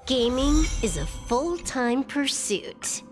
Gaming is a full-time pursuit.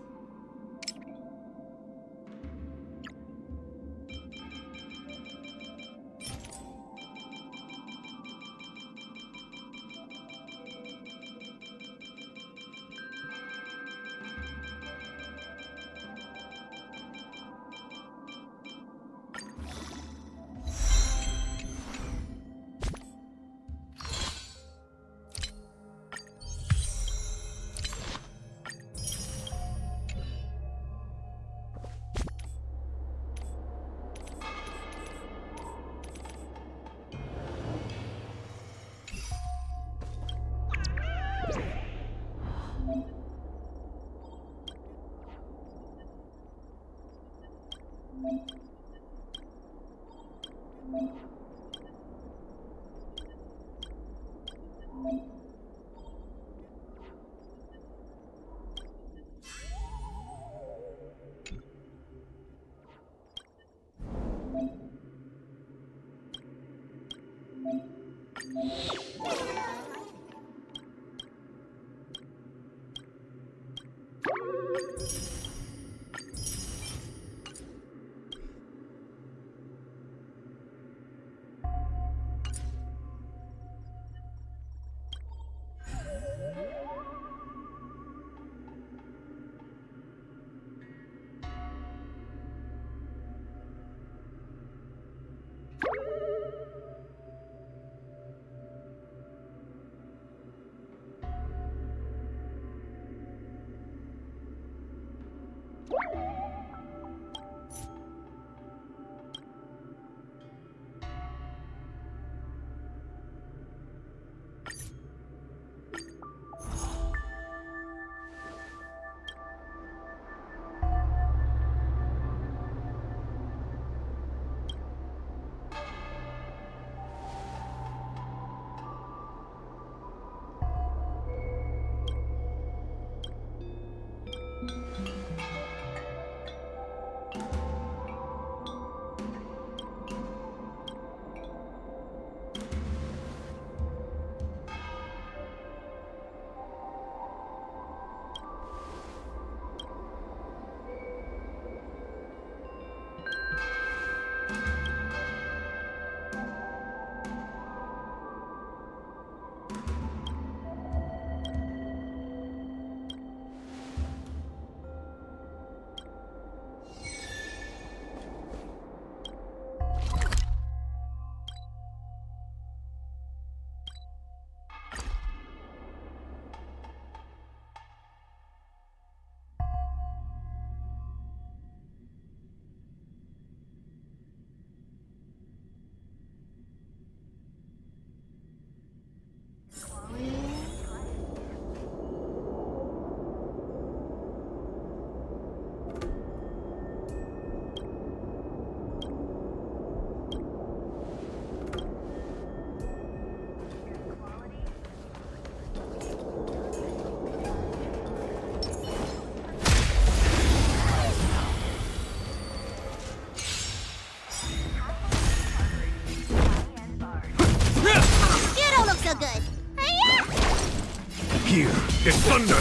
Here is thunder!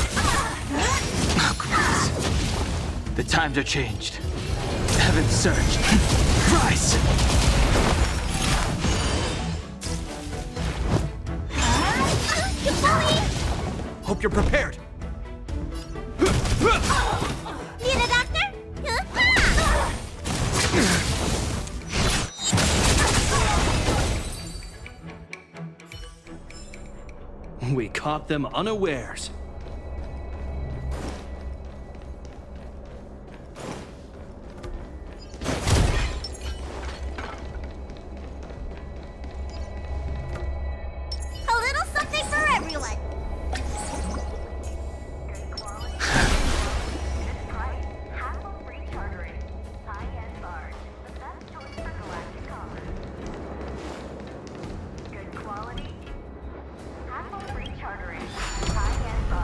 Oh, gross. The times are changed. Heaven surged. Rise! Hope you're prepared! Need a doctor? We caught them unawares. A little something for everyone. High-end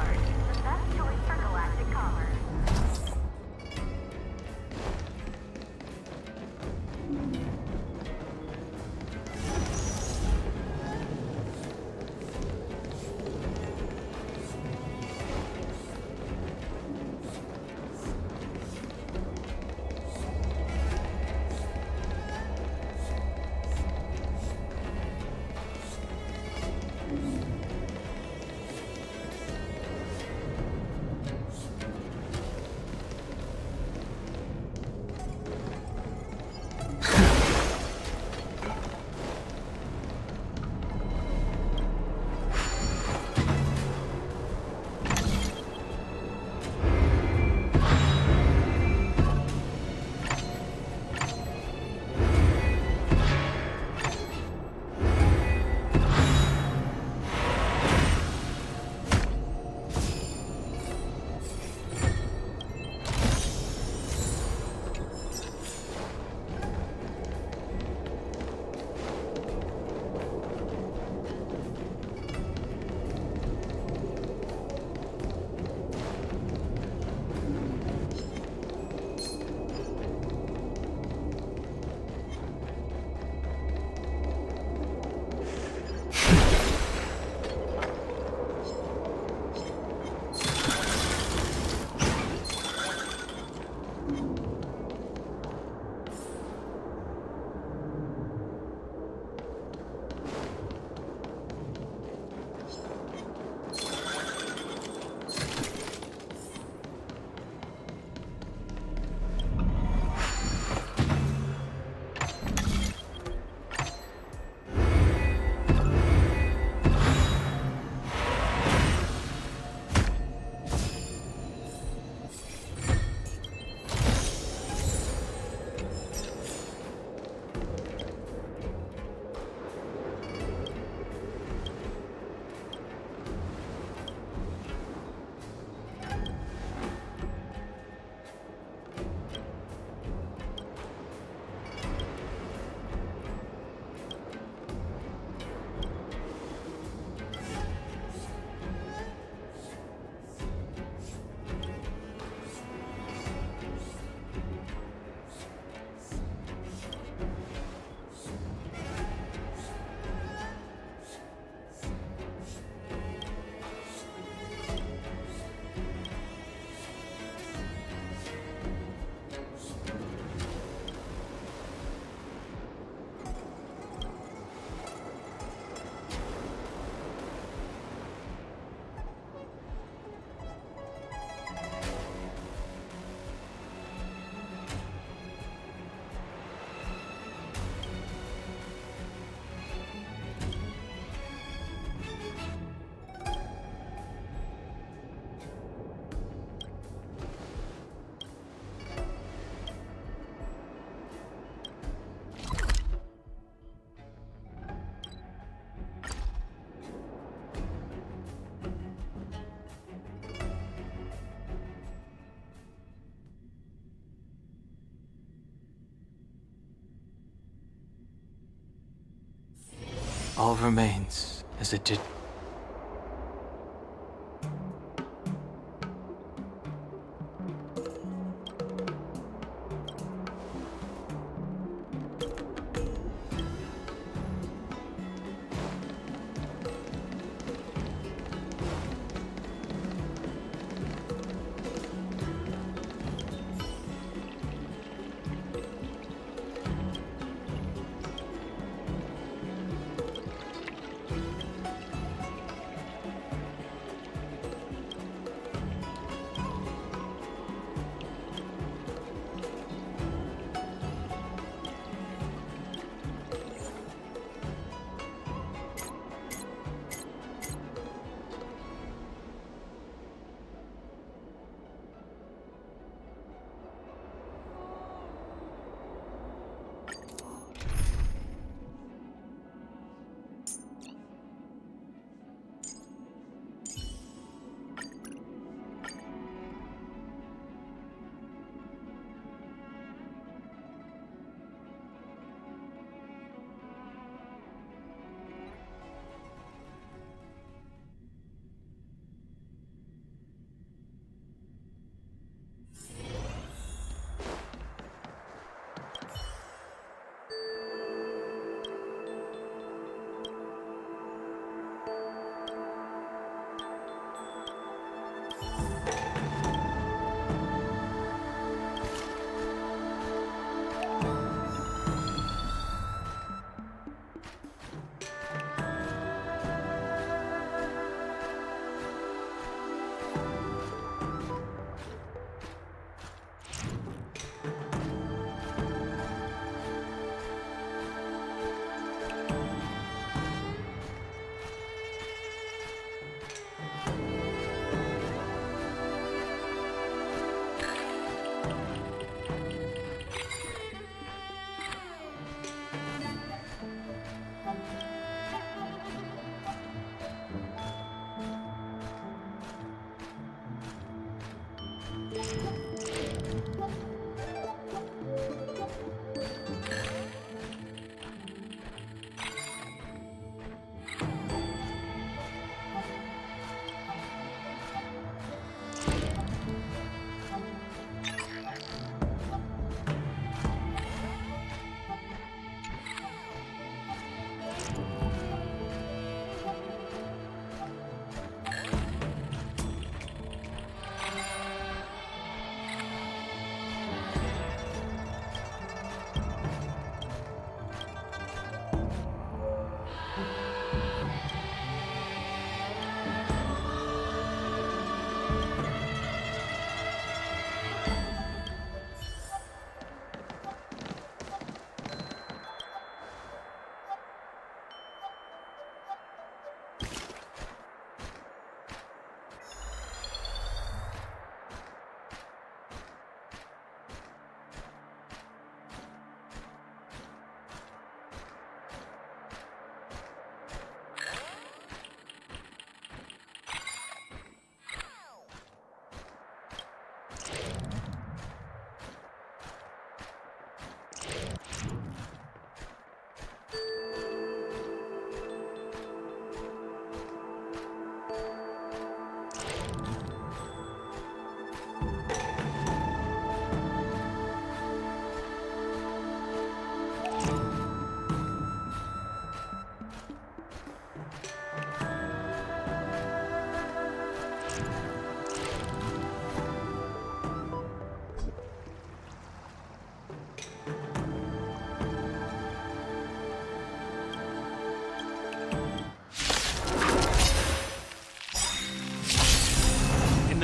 All remains as it did.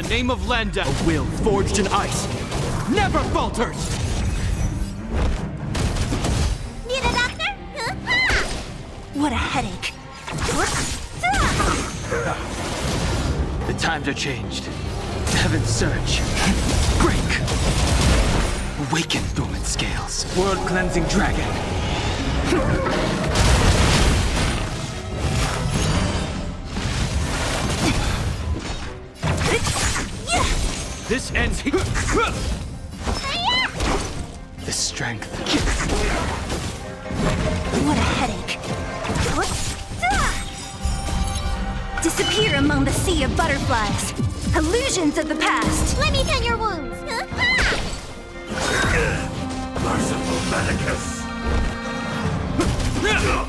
the name of Landa, a will forged in ice never falters! Need a doctor? What a headache. The times are changed. Heaven's surge. Break! Awaken dormant scales. World-cleansing dragon. This ends here. The strength. What a headache. Disappear among the sea of butterflies. Illusions of the past. Let me tend your wounds. Merciful Medicus. Criminal.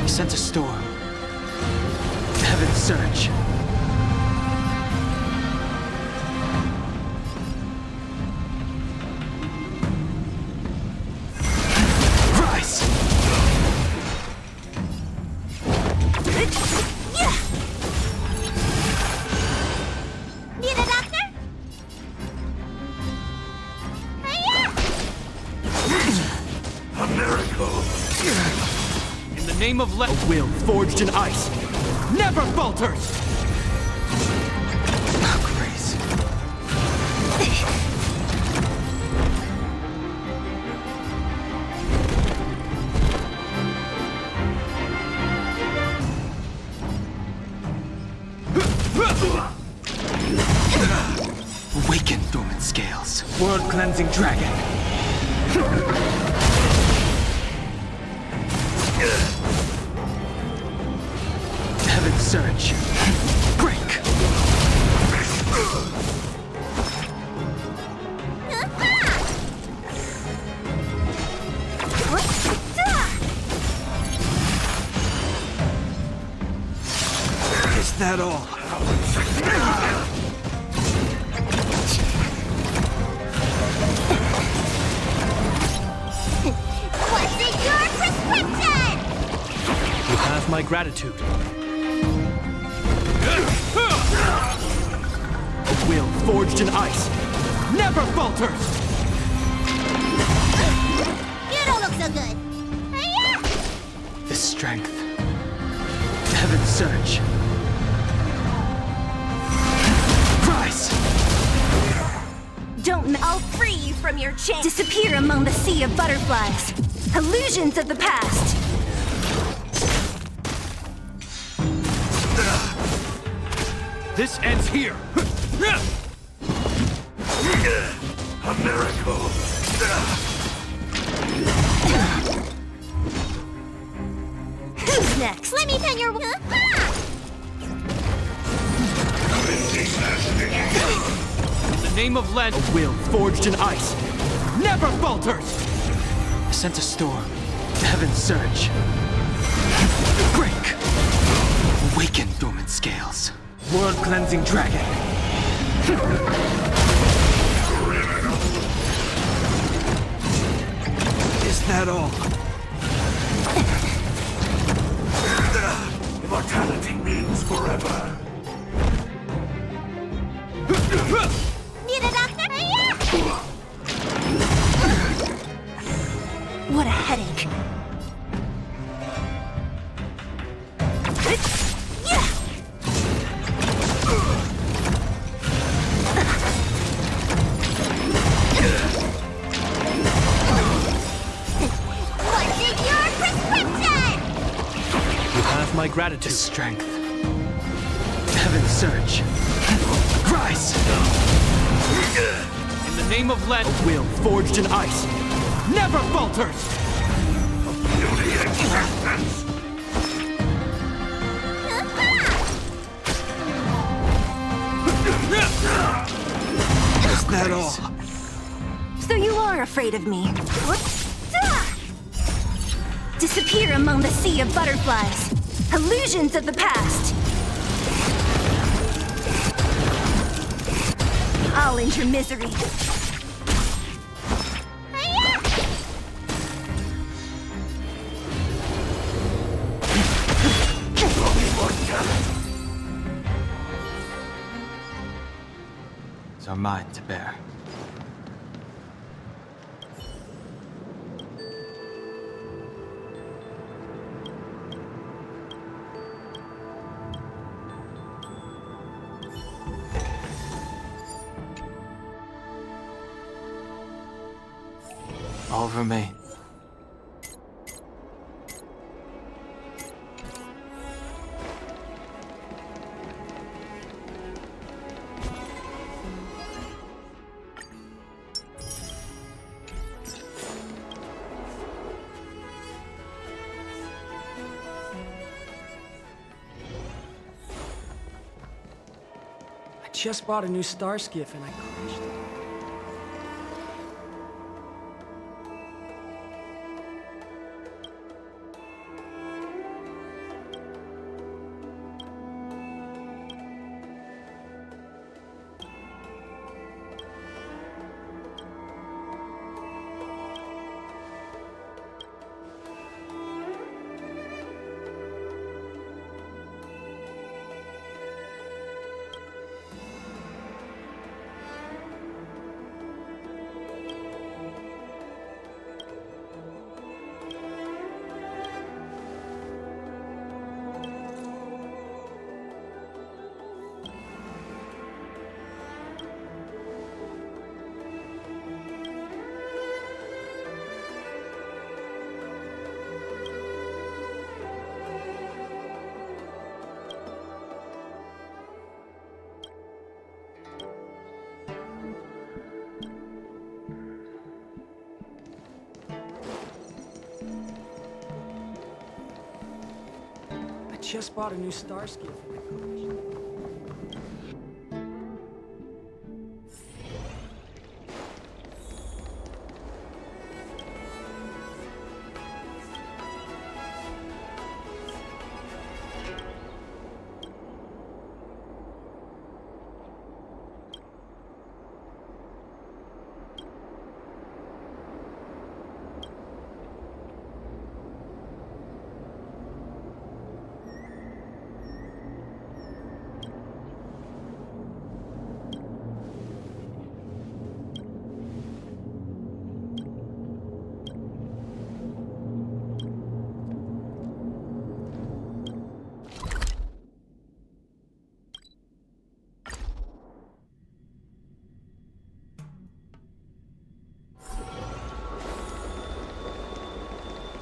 He sent a storm. Heaven's surge. Rise! Need a doctor? A miracle. In the name of a will forged in ice never falters! Oh, grace. Awaken, dormant scales. World-cleansing dragon. Heaven's surge. Break. Is that all? What's in your prescription? You have my gratitude. A will forged in ice never falters! You don't look so good. This strength. Heaven's surge. Rise! I'll free you from your chain. Disappear among the sea of butterflies. Illusions of the past. This ends here. A miracle. Who's next? Let me tend your wounds. In the name of Len, a will forged in ice never falters! I sent a storm. Heaven's surge. Break! Awaken, dormant scales. World-cleansing dragon. Is that all? Immortality means forever. Need a doctor? What a headache. What's in your prescription? You have my gratitude. This strength. Heaven's surge. Rise! In the name of Len, a will forged in ice never falters! Beauty existence. Is that all? So you are afraid of me. Disappear among the sea of butterflies. Illusions of the past. I'll end your misery. It's our mind to bear. All remain. just bought a new star skiff and I crashed it. Just bought a new star skiff and I crashed it.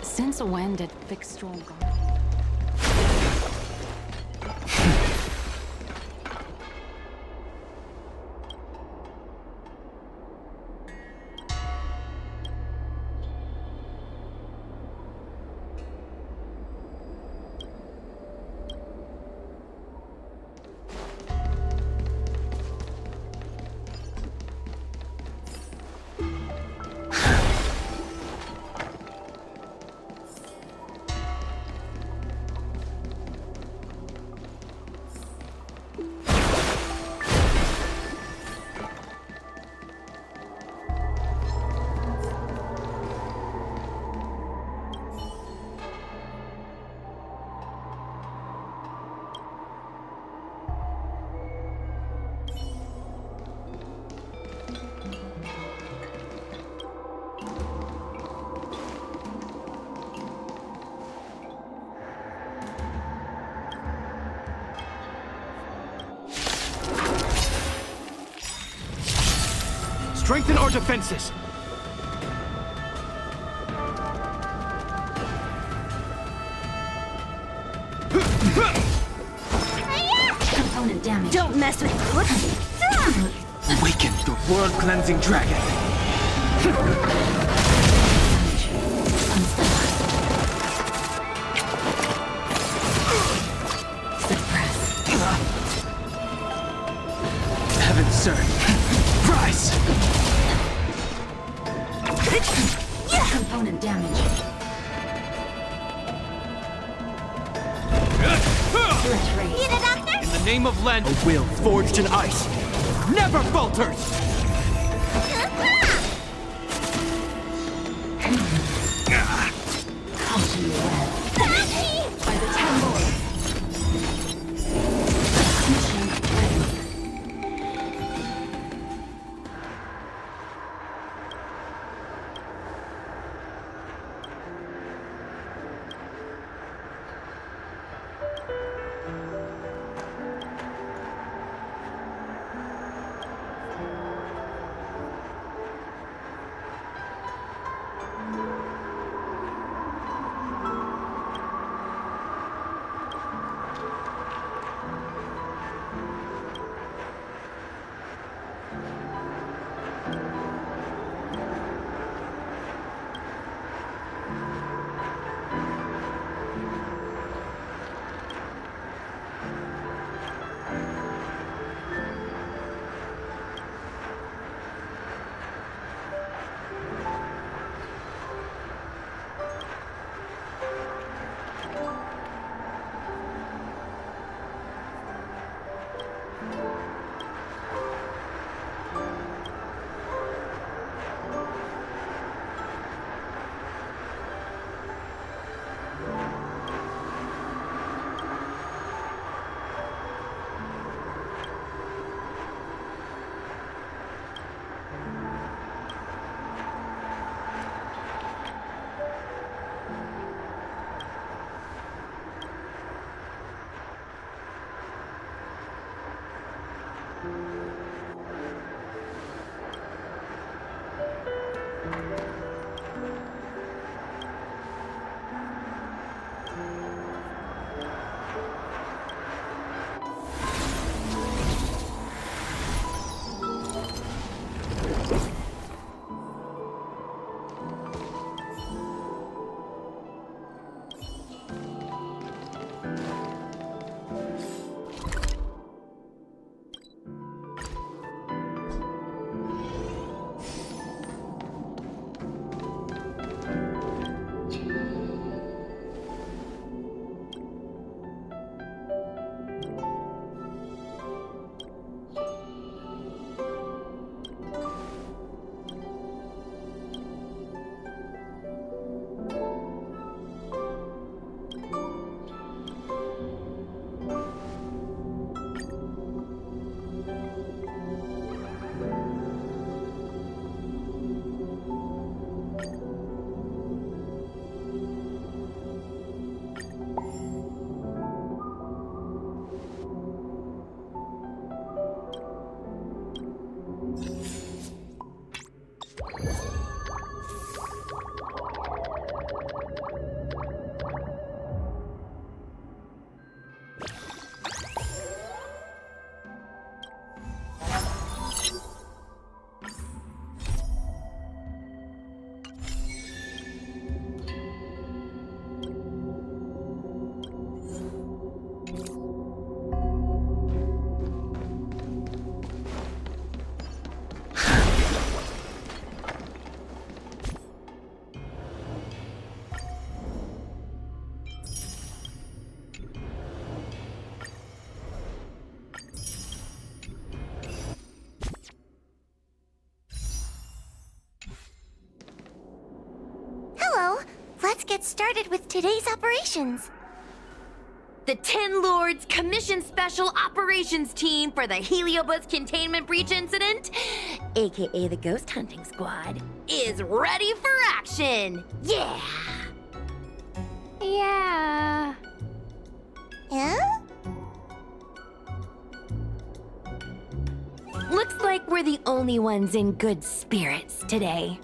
Since when did Fixstrom go? Strengthen our defenses! Component damage. Don't mess with it. Awaken the world-cleansing dragon. Suppress. Heaven's surge. Rise! Component damage. Threat rate. Need a doctor? In the name of Len, a will forged in ice never falters! Come to your web. By the ten lords. Mission ready. let's get started with today's operations. The Ten Lords Commission Special Operations Team for the Heliobus Containment Breach Incident, aka the Ghost Hunting Squad, is ready for action! Yeah! Yeah. Yeah? Looks like we're the only ones in good spirits today.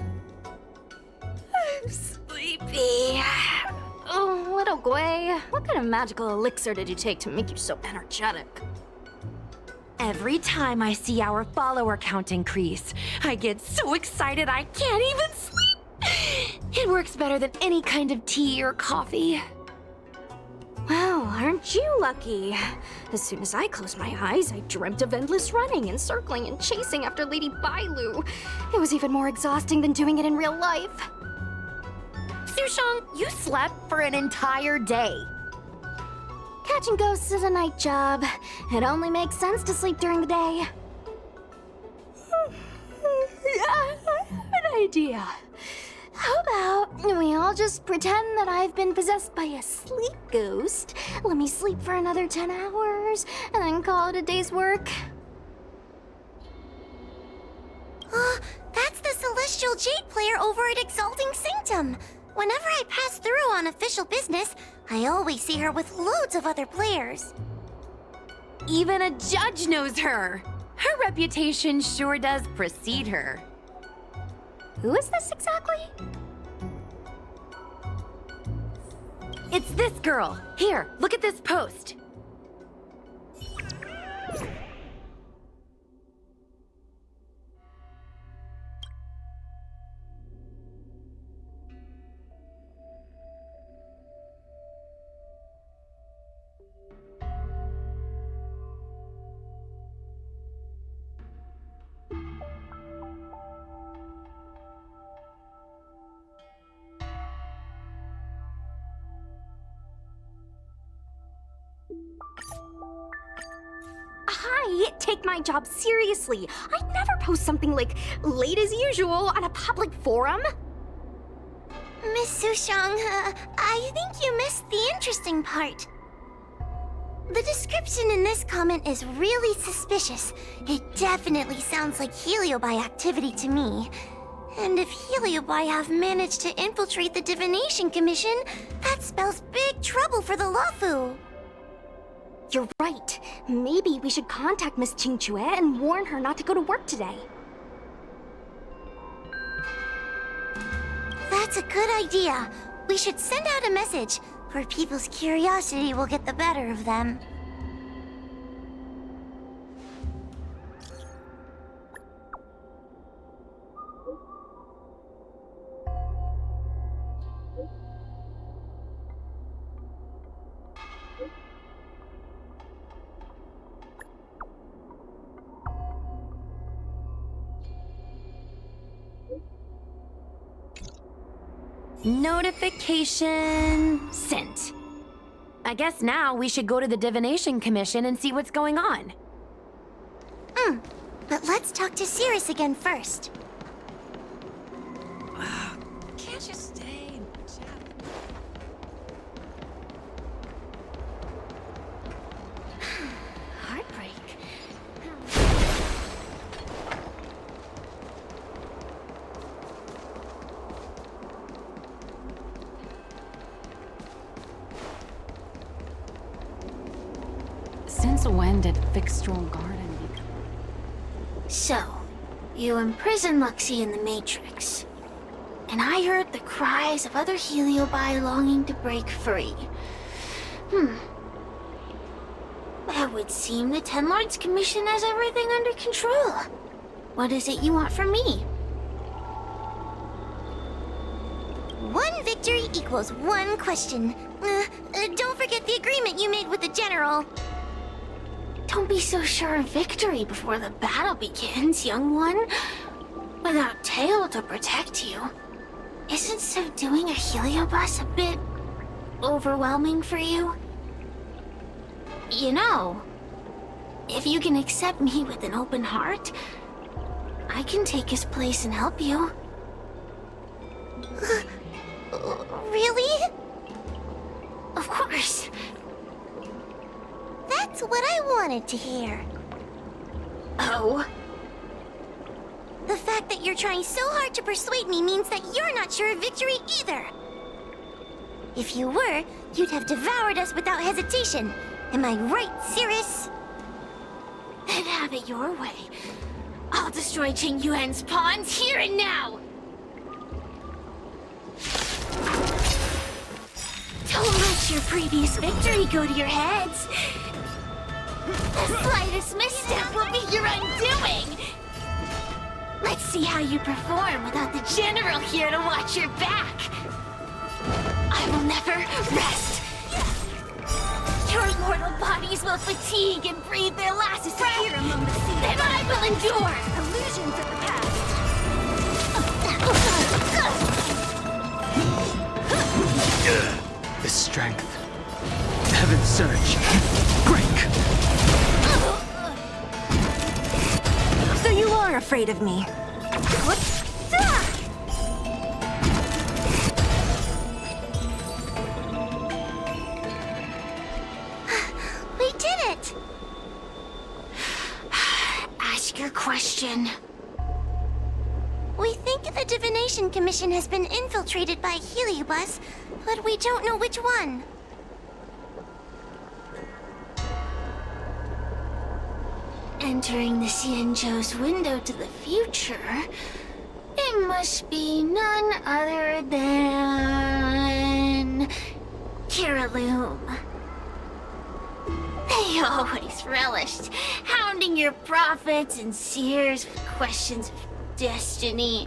I'm sleepy. Oh, little Gwei, what kind of magical elixir did you take to make you so energetic? Every time I see our follower count increase, I get so excited I can't even sleep. It works better than any kind of tea or coffee. Well, aren't you lucky? As soon as I closed my eyes, I dreamt of endless running and circling and chasing after Lady Bailu. It was even more exhausting than doing it in real life. Sushang, you slept for an entire day. Catching ghosts is a night job. It only makes sense to sleep during the day. Yeah, I have an idea. How about we all just pretend that I've been possessed by a sleep ghost? Let me sleep for another 10 hours, and then call it a day's work. That's the Celestial Jade player over at Exalting Sanctum. Whenever I pass through on official business, I always see her with loads of other players. Even a judge knows her. Her reputation sure does precede her. Who is this exactly? It's this girl. Here, look at this post. Hi, take my job seriously. I'd never post something like late as usual on a public forum. Miss Sushang, I think you missed the interesting part. The description in this comment is really suspicious. It definitely sounds like Heliobi activity to me. And if Heliobi have managed to infiltrate the Divination Commission, that spells big trouble for the Luofu. You're right. Maybe we should contact Miss Qingchue and warn her not to go to work today. That's a good idea. We should send out a message, or people's curiosity will get the better of them. Notification sent. I guess now we should go to the Divination Commission and see what's going on. But let's talk to Cirrus again first. Can't you stay and chat? Heartbreak. Since when did Fixstrom Garden become? So, you imprisoned Luxie in the Matrix. And I heard the cries of other Heliobi longing to break free. It would seem the Ten Lords Commission has everything under control. What is it you want from me? One victory equals one question. Don't forget the agreement you made with the General. Don't be so sure of victory before the battle begins, young one. Without Tail to protect you, isn't so doing a Heliobus a bit overwhelming for you? You know, if you can accept me with an open heart, I can take his place and help you. Really? course. That's what I wanted to hear. Oh? The fact that you're trying so hard to persuade me means that you're not sure of victory either. If you were, you'd have devoured us without hesitation. Am I right, Cirrus? Then have it your way. I'll destroy Qing Yuan's pawns here and now! Don't let your previous victory go to your heads. The slightest misstep will be your undoing! Let's see how you perform without the General here to watch your back. I will never rest. Your mortal bodies will fatigue and breathe their last breath. Here among the sea. Then I will endure. Illusions of the past. The strength. Heaven's surge. Break! So you are afraid of me. What? We did it! Ask your question. We think the Divination Commission has been infiltrated by Heliobus, but we don't know which one. Entering the Xianzhou's window to the future, it must be none other than... Kiriloom. They always relished hounding your prophets and seers with questions of destiny,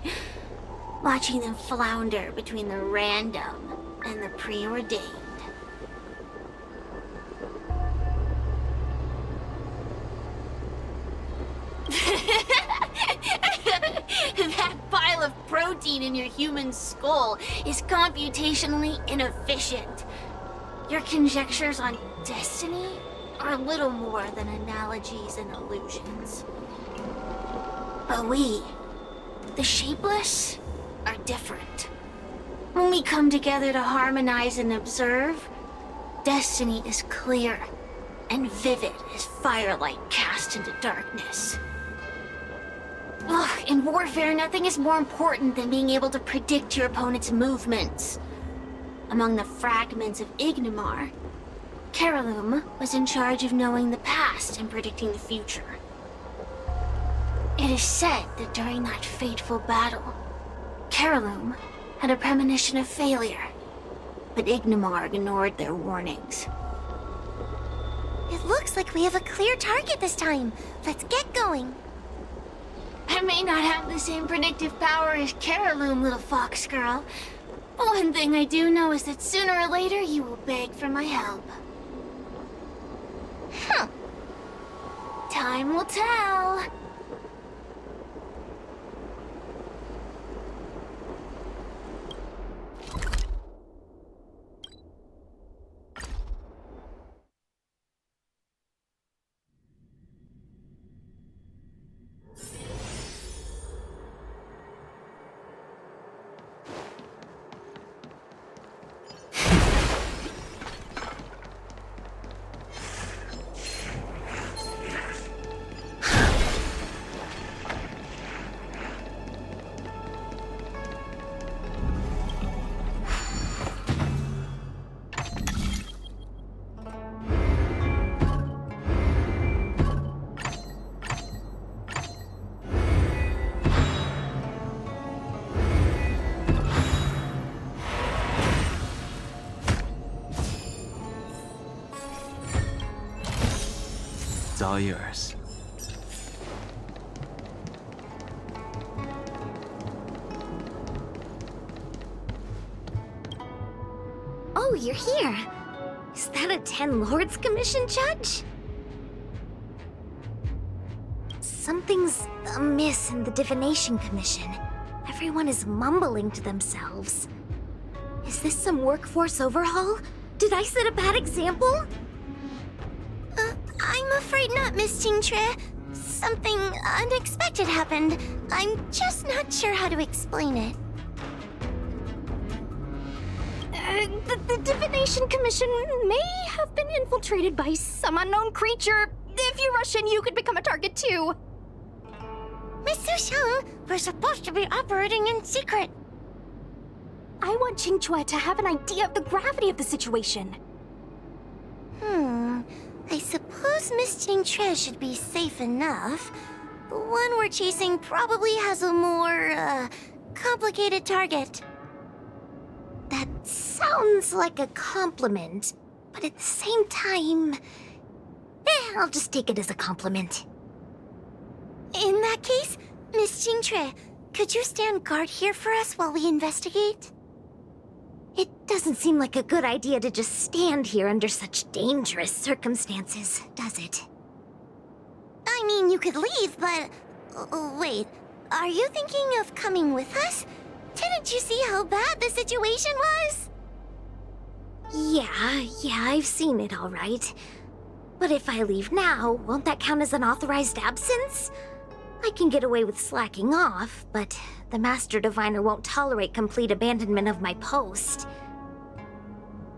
watching them flounder between the random and the preordained. That pile of protein in your human skull is computationally inefficient. Your conjectures on destiny are little more than analogies and illusions. But we, the Shapeless, are different. When we come together to harmonize and observe, destiny is clear and vivid as firelight cast into darkness. Ugh, in warfare, nothing is more important than being able to predict your opponent's movements. Among the fragments of Ignimar, Kiriloom was in charge of knowing the past and predicting the future. It is said that during that fateful battle, Kiriloom had a premonition of failure, but Ignimar ignored their warnings. It looks like we have a clear target this time. Let's get going. I may not have the same predictive power as Kiriloom, little fox girl. But one thing I do know is that sooner or later you will beg for my help. Huh. Time will tell. It's all yours. Oh, you're here. Is that a 10 Lords Commission judge? Something's amiss in the Divination Commission. Everyone is mumbling to themselves. Is this some workforce overhaul? Did I set a bad example? I'm afraid not, Miss V-très. Something unexpected happened. I'm just not sure how to explain it. The Divination Commission may have been infiltrated by some unknown creature. If you rush in, you could become a target too. Miss Sushang, we're supposed to be operating in secret. I want Qingque to have an idea of the gravity of the situation. I suppose Miss Qingque should be safe enough. The one we're chasing probably has a more, complicated target. That sounds like a compliment, but at the same time... I'll just take it as a compliment. In that case, Miss Qingque, could you stand guard here for us while we investigate? It doesn't seem like a good idea to just stand here under such dangerous circumstances, does it? I mean, you could leave, but... wait, are you thinking of coming with us? Didn't you see how bad the situation was? Yeah, I've seen it all right. But if I leave now, won't that count as an authorized absence? I can get away with slacking off, but the Master Diviner won't tolerate complete abandonment of my post.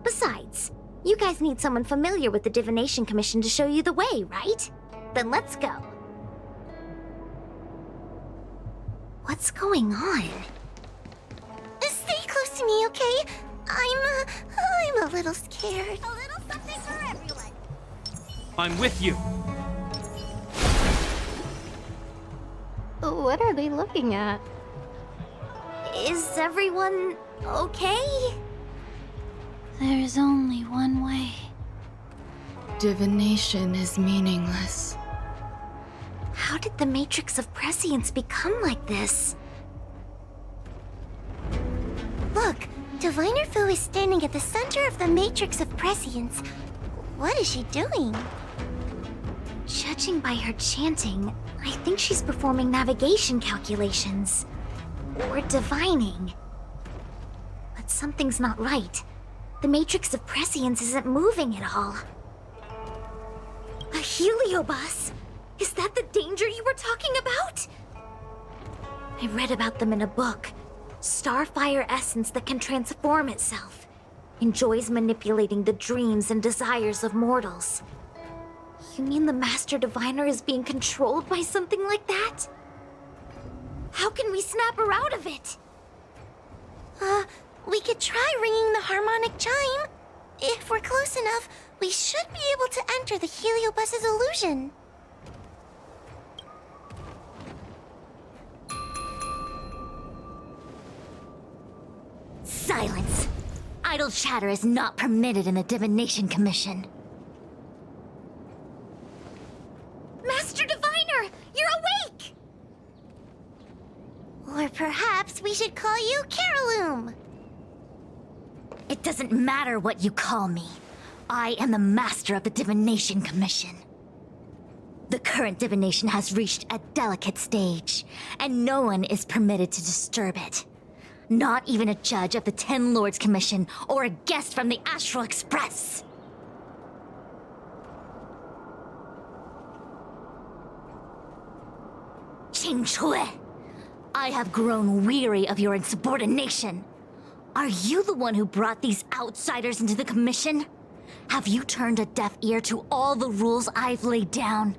Besides, you guys need someone familiar with the Divination Commission to show you the way, right? Then let's go. What's going on? Stay close to me, okay? I'm a little scared. A little something for everyone. I'm with you. What are they looking at? Is everyone okay? There's only one way. Divination is meaningless. How did the Matrix of Prescience become like this? Look, Diviner Fu is standing at the center of the Matrix of Prescience. What is she doing? Judging by her chanting, I think she's performing navigation calculations. Or divining. But something's not right. The Matrix of Prescience isn't moving at all. A heliobus? Is that the danger you were talking about? I read about them in a book. Starfire essence that can transform itself. Enjoys manipulating the dreams and desires of mortals. You mean the Master Diviner is being controlled by something like that? How can we snap her out of it? We could try ringing the harmonic chime. If we're close enough, we should be able to enter the heliobus's illusion. Silence! Idle chatter is not permitted in the Divination Commission. Master Diviner, you're awake! Or perhaps we should call you Caroloom. It doesn't matter what you call me. I am the master of the Divination Commission. The current divination has reached a delicate stage, and no one is permitted to disturb it. Not even a judge of the Ten Lords Commission or a guest from the Astral Express. Qingque, I have grown weary of your insubordination. Are you the one who brought these outsiders into the Commission? Have you turned a deaf ear to all the rules I've laid down?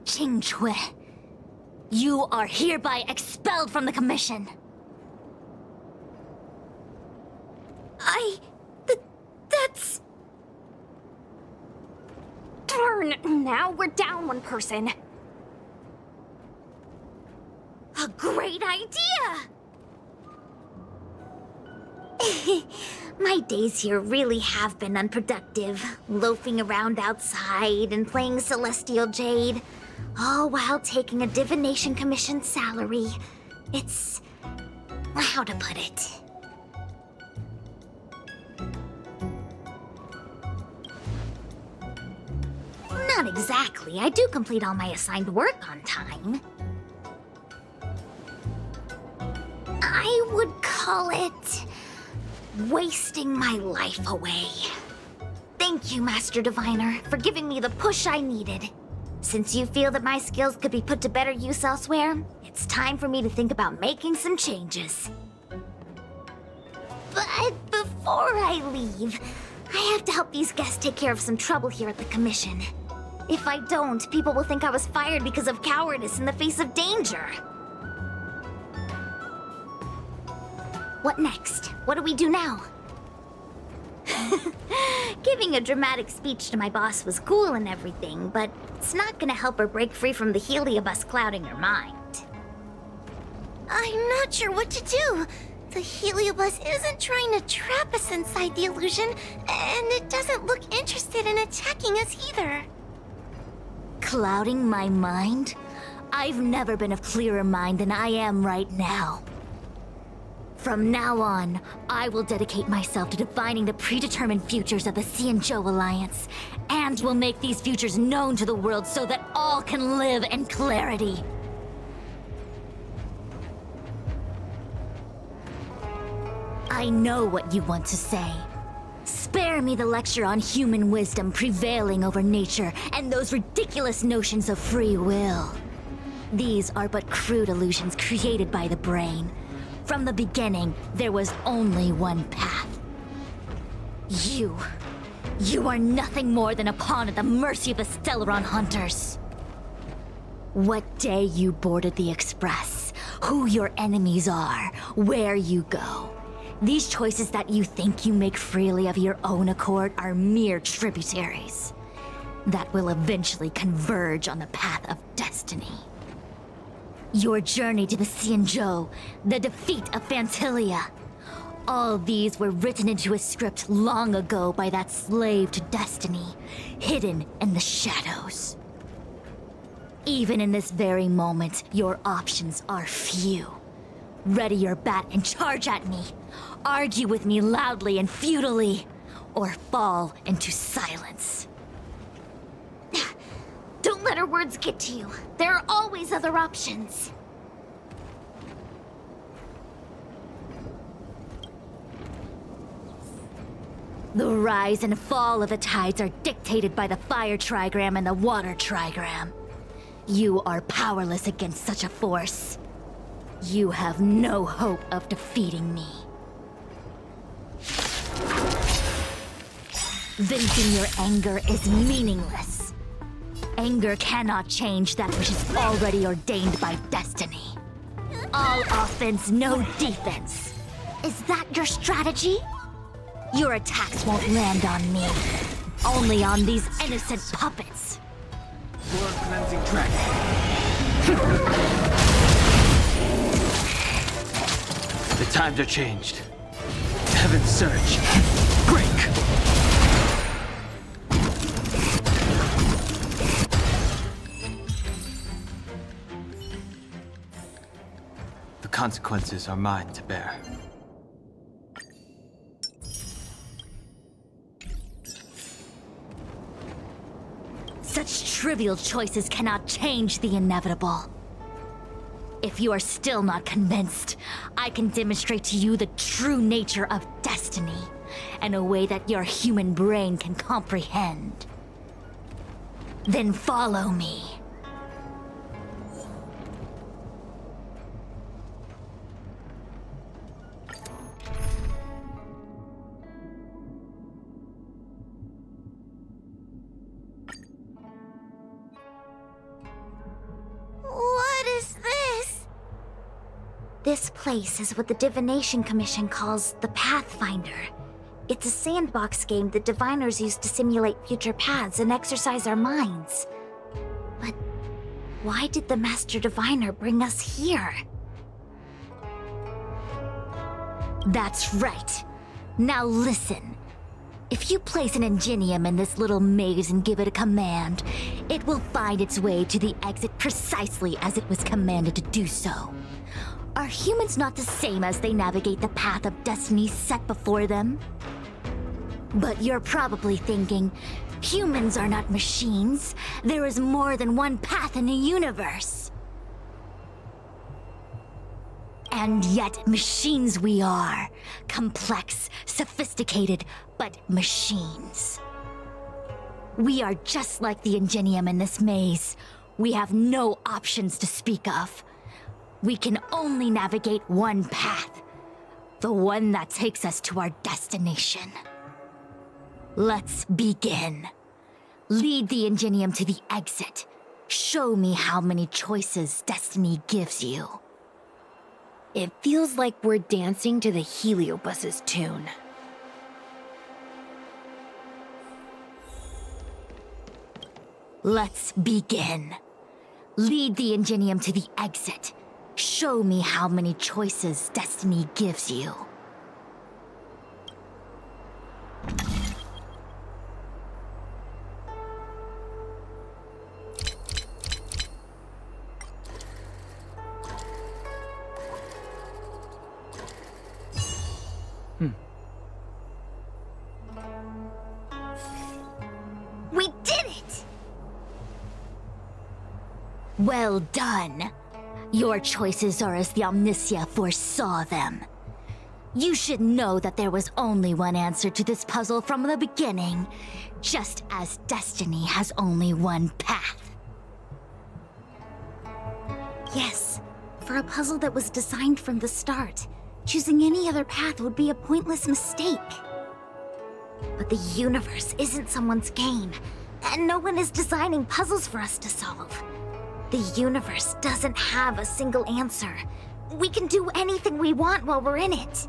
Qingque, you are hereby expelled from the Commission. That's... Darn, now we're down one person. A great idea! My days here really have been unproductive, loafing around outside and playing Celestial Jade, all while taking a Divination Commission salary. It's... how to put it? Not exactly. I do complete all my assigned work on time. I would call it... wasting my life away. Thank you, Master Diviner, for giving me the push I needed. Since you feel that my skills could be put to better use elsewhere, it's time for me to think about making some changes. But before I leave, I have to help these guests take care of some trouble here at the commission. If I don't, people will think I was fired because of cowardice in the face of danger. What next? What do we do now? Giving a dramatic speech to my boss was cool and everything, but it's not gonna help her break free from the heliobus clouding her mind. I'm not sure what to do. The heliobus isn't trying to trap us inside the illusion, and it doesn't look interested in attacking us either. Clouding my mind? I've never been of clearer mind than I am right now. From now on, I will dedicate myself to defining the predetermined futures of the Xianzhou Alliance, and will make these futures known to the world so that all can live in clarity. I know what you want to say. Spare me the lecture on human wisdom prevailing over nature and those ridiculous notions of free will. These are but crude illusions created by the brain. From the beginning, there was only one path. You are nothing more than a pawn at the mercy of the Stellaron hunters. What day you boarded the Express, who your enemies are, where you go. These choices that you think you make freely of your own accord are mere tributaries that will eventually converge on the path of destiny. Your journey to the Xianzhou, the defeat of Phantilia. All these were written into a script long ago by that slave to destiny, hidden in the shadows. Even in this very moment, your options are few. Ready your bat and charge at me. Argue with me loudly and futilely, or fall into silence. Don't let her words get to you. There are always other options. The rise and fall of the tides are dictated by the fire trigram and the water trigram. You are powerless against such a force. You have no hope of defeating me. Venting your anger is meaningless. Anger cannot change that which is already ordained by destiny. All offense, no defense. Is that your strategy? Your attacks won't land on me. Only on these innocent puppets. Blood cleansing track. The times are changed. Heaven surge. Break! The consequences are mine to bear. Such trivial choices cannot change the inevitable. If you are still not convinced, I can demonstrate to you the true nature of destiny in a way that your human brain can comprehend. Then follow me. What is this? This place is what the Divination Commission calls the Pathfinder. It's a sandbox game that diviners use to simulate future paths and exercise our minds. But why did the Master Diviner bring us here? That's right. Now listen. If you place an ingenium in this little maze and give it a command, it will find its way to the exit precisely as it was commanded to do so. Are humans not the same as they navigate the path of destiny set before them? But you're probably thinking, humans are not machines. There is more than one path in the universe. And yet, machines we are. Complex, sophisticated, but machines. We are just like the ingenium in this maze. We have no options to speak of. We can only navigate one path. The one that takes us to our destination. Let's begin. Lead the Ingenium to the exit. Show me how many choices destiny gives you. It feels like we're dancing to the Heliobus's tune. Let's begin. Lead the Ingenium to the exit. Show me how many choices destiny gives you. We did it! Well done. Your choices are as the Omnicia foresaw them. You should know that there was only one answer to this puzzle from the beginning, just as destiny has only one path. Yes, for a puzzle that was designed from the start, choosing any other path would be a pointless mistake. But the universe isn't someone's game, and no one is designing puzzles for us to solve. The universe doesn't have a single answer. We can do anything we want while we're in it.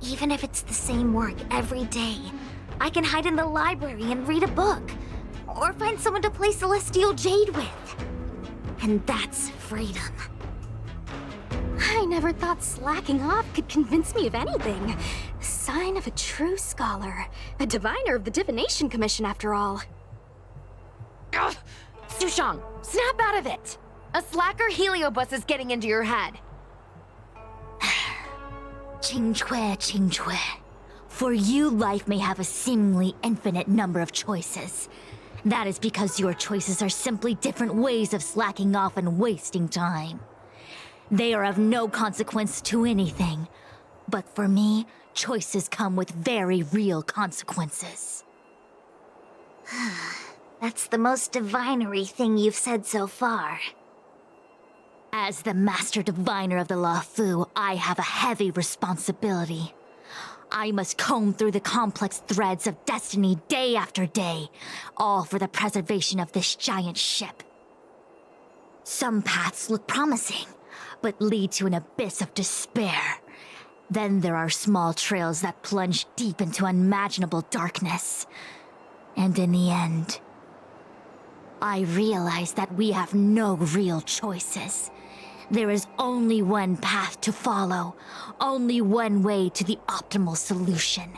Even if it's the same work every day, I can hide in the library and read a book, or find someone to play Celestial Jade with. And that's freedom. I never thought slacking off could convince me of anything. Sign of a true scholar. A diviner of the Divination Commission, after all. Ugh! Sushang, snap out of it! A slacker Heliobus is getting into your head. Qingque. For you, life may have a seemingly infinite number of choices. That is because your choices are simply different ways of slacking off and wasting time. They are of no consequence to anything. But for me, choices come with very real consequences. That's the most divinery thing you've said so far. As the Master Diviner of the Luofu, I have a heavy responsibility. I must comb through the complex threads of destiny day after day, all for the preservation of this giant ship. Some paths look promising, but lead to an abyss of despair. Then there are small trails that plunge deep into unimaginable darkness. And in the end, I realize that we have no real choices. There is only one path to follow, only one way to the optimal solution,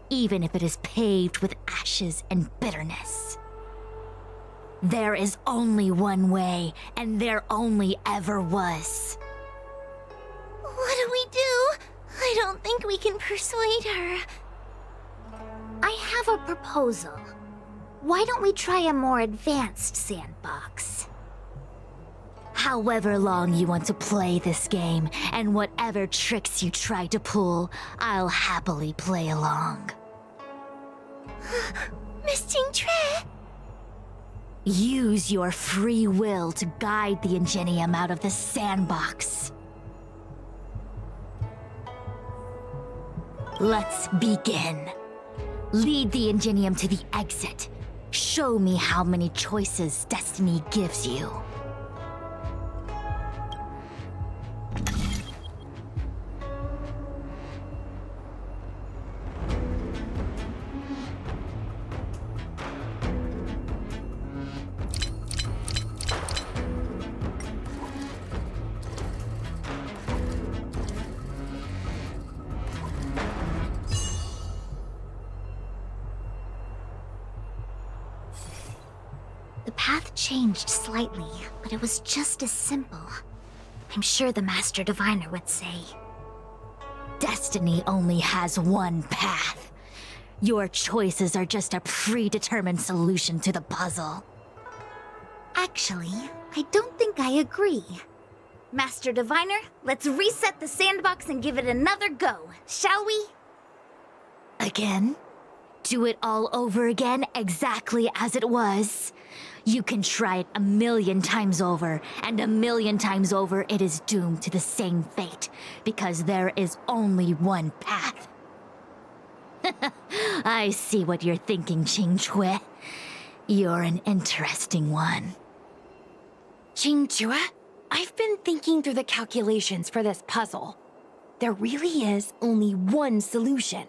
even if it is paved with ashes and bitterness. There is only one way, and there only ever was. What do we do? I don't think we can persuade her. I have a proposal. Why don't we try a more advanced sandbox? However long you want to play this game, and whatever tricks you try to pull, I'll happily play along. Miss V-très? Use your free will to guide the Ingenium out of the sandbox. Let's begin. Lead the Ingenium to the exit. Show me how many choices destiny gives you. The path changed slightly, but it was just as simple. I'm sure the Master Diviner would say. Destiny only has one path. Your choices are just a predetermined solution to the puzzle. Actually, I don't think I agree. Master Diviner, let's reset the sandbox and give it another go, shall we? Again? do it all over again exactly as it was. You can try it 1,000,000 times over, and 1,000,000 times over it is doomed to the same fate, because there is only one path. I see what you're thinking, Qingque. You're an interesting one. Qingque, I've been thinking through the calculations for this puzzle. There really is only one solution.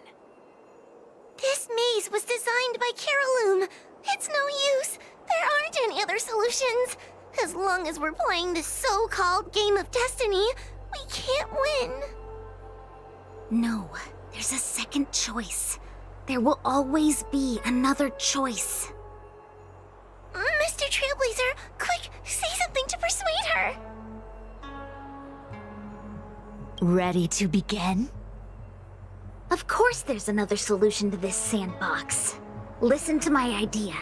This maze was designed by Caroloom. It's no use. There aren't any other solutions. As long as we're playing this so-called game of destiny, we can't win. No, there's a second choice. There will always be another choice. Mr. Trailblazer, quick, say something to persuade her. Ready to begin? Of course there's another solution to this sandbox. Listen to my idea.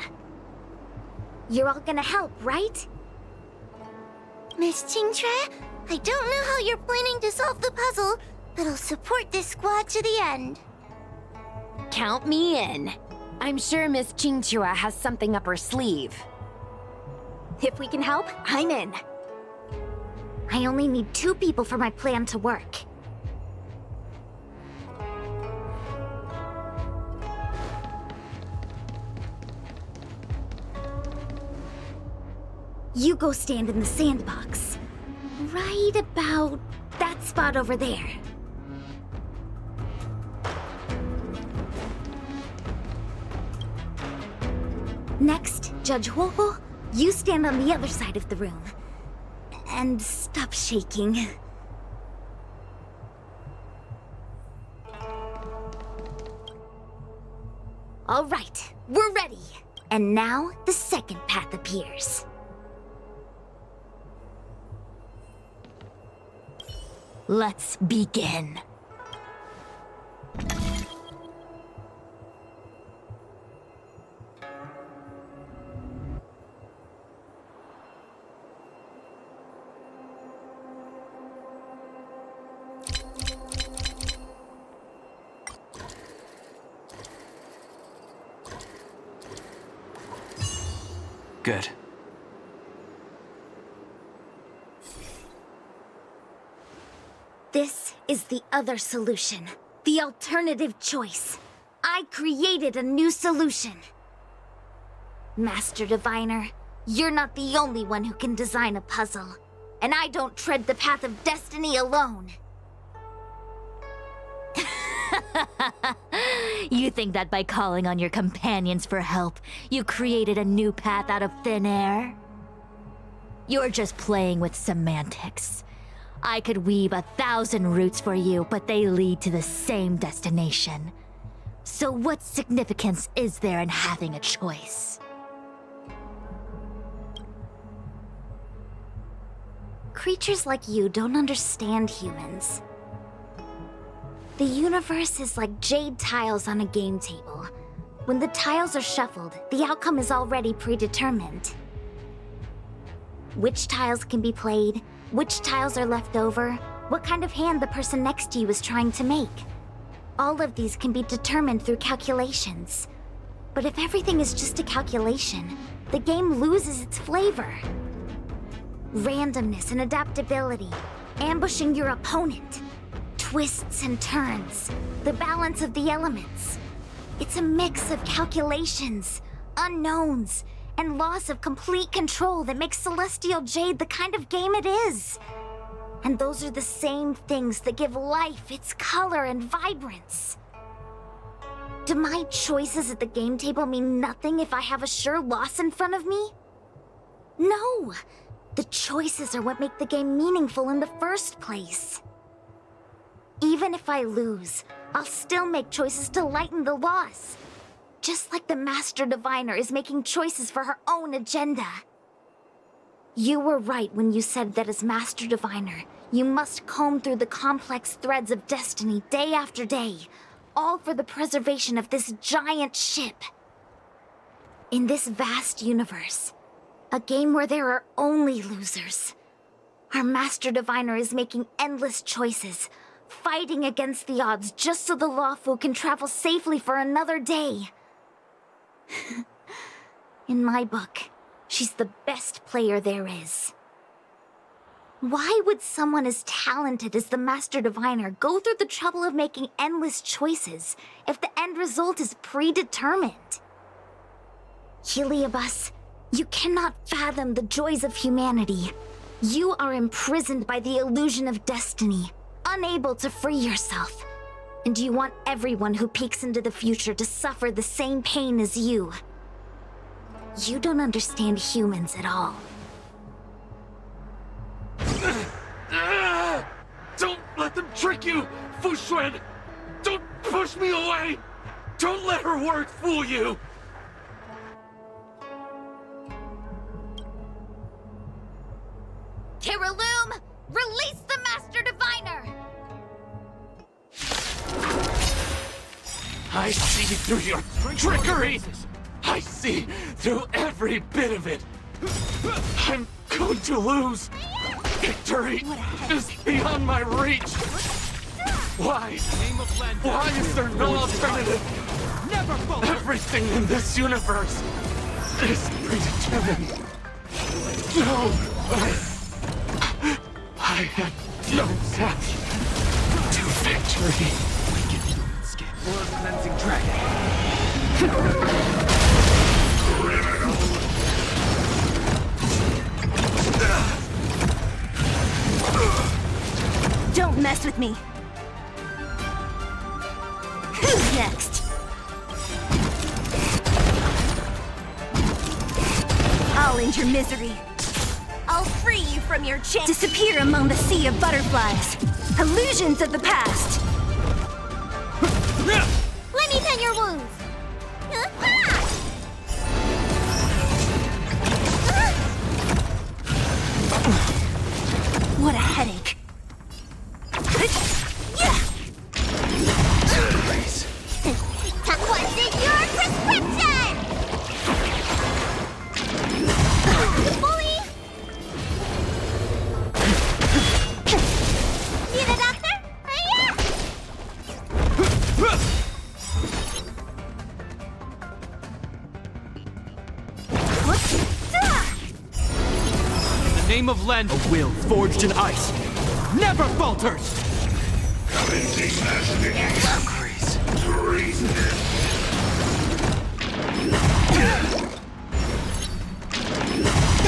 You're all gonna help, right? Miss Qingque, I don't know how you're planning to solve the puzzle, but I'll support this squad to the end. Count me in. I'm sure Miss Qingque has something up her sleeve. If we can help, I'm in. I only need 2 people for my plan to work. You go stand in the sandbox. Right about that spot over there. Next, Judge Huohuo, you stand on the other side of the room. And stop shaking. All right, we're ready. And now, the second path appears. Let's begin. Good. This is the other solution. The alternative choice. I created a new solution. Master Diviner, you're not the only one who can design a puzzle. And I don't tread the path of destiny alone. You think that by calling on your companions for help, you created a new path out of thin air? You're just playing with semantics. I could weave 1,000 routes for you, but they lead to the same destination. So what significance is there in having a choice? Creatures like you don't understand humans. The universe is like jade tiles on a game table. When the tiles are shuffled, the outcome is already predetermined. Which tiles can be played, which tiles are left over, what kind of hand the person next to you is trying to make. All of these can be determined through calculations. But if everything is just a calculation, the game loses its flavor. Randomness and adaptability, ambushing your opponent, twists and turns, the balance of the elements. It's a mix of calculations, unknowns, and loss of complete control that makes Celestial Jade the kind of game it is. And those are the same things that give life its color and vibrance. Do my choices at the game table mean nothing if I have a sure loss in front of me? No! The choices are what make the game meaningful in the first place. Even if I lose, I'll still make choices to lighten the loss. Just like the Master Diviner is making choices for her own agenda. You were right when you said that as Master Diviner, you must comb through the complex threads of destiny day after day, all for the preservation of this giant ship. In this vast universe, a game where there are only losers, our Master Diviner is making endless choices, fighting against the odds just so the Lawfu can travel safely for another day, In my book, she's the best player there is. Why would someone as talented as the Master Diviner go through the trouble of making endless choices if the end result is predetermined? Heliobus, you cannot fathom the joys of humanity. You are imprisoned by the illusion of destiny, unable to free yourself. And you want everyone who peeks into the future to suffer the same pain as you. You don't understand humans at all. Don't let them trick you, Fu Xuan! Don't push me away! Don't let her words fool you! Kiriloom, release the Master Diviner! I see through your trickery! I see through every bit of it! I'm going to lose! Victory is beyond my reach! Why? Why is there no alternative? Never falter! Everything in this universe is predetermined. No! I had no path to victory. World cleansing dragon. Don't mess with me. Who's next? I'll end your misery. I'll free you from your chain. Disappear among the sea of butterflies. Illusions of the past. Let me tend your wounds. What a headache. What's in your prescription? Bully! Need a doctor? Yeah! In the name of Len, a will forged in ice never falters! Valkyries.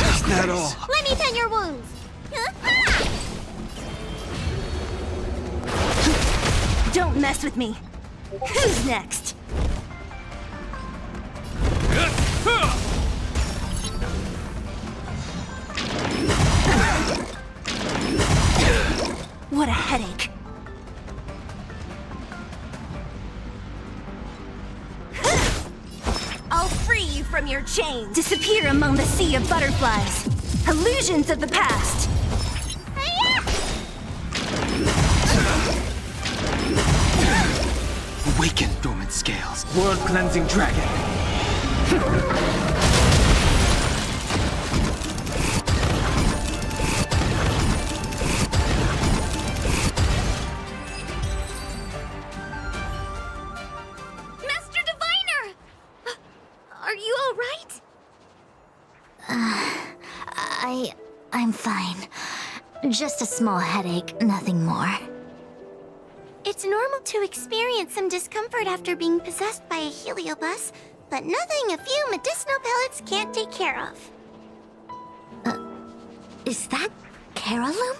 Is that all? Let me tend your wounds. Don't mess with me. Who's next? What a headache. I'll free you from your chains. Disappear among the sea of butterflies. Illusions of the past. Awaken, dormant scales. World cleansing dragon. Master Diviner! Are you all right? I'm fine. Just a small headache, nothing more. It's normal to experience some discomfort after being possessed by a heliobus, but nothing a few medicinal pellets can't take care of. Is that Kiriloom?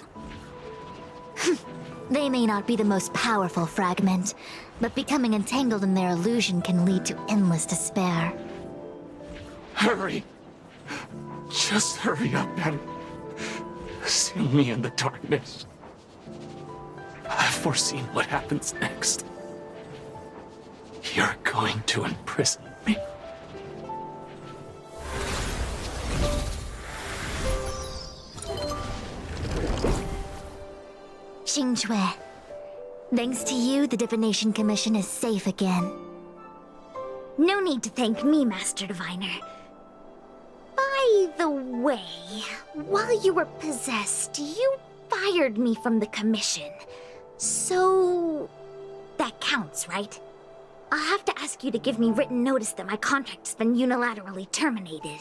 They may not be the most powerful fragment, but becoming entangled in their illusion can lead to endless despair. Hurry! Just hurry up and seal me in the darkness. I've foreseen what happens next. You're going to imprison me. Xingque, thanks to you, the Divination Commission is safe again. No need to thank me, Master Diviner. By the way, while you were possessed, you fired me from the commission. So... that counts, right? I'll have to ask you to give me written notice that my contract's been unilaterally terminated.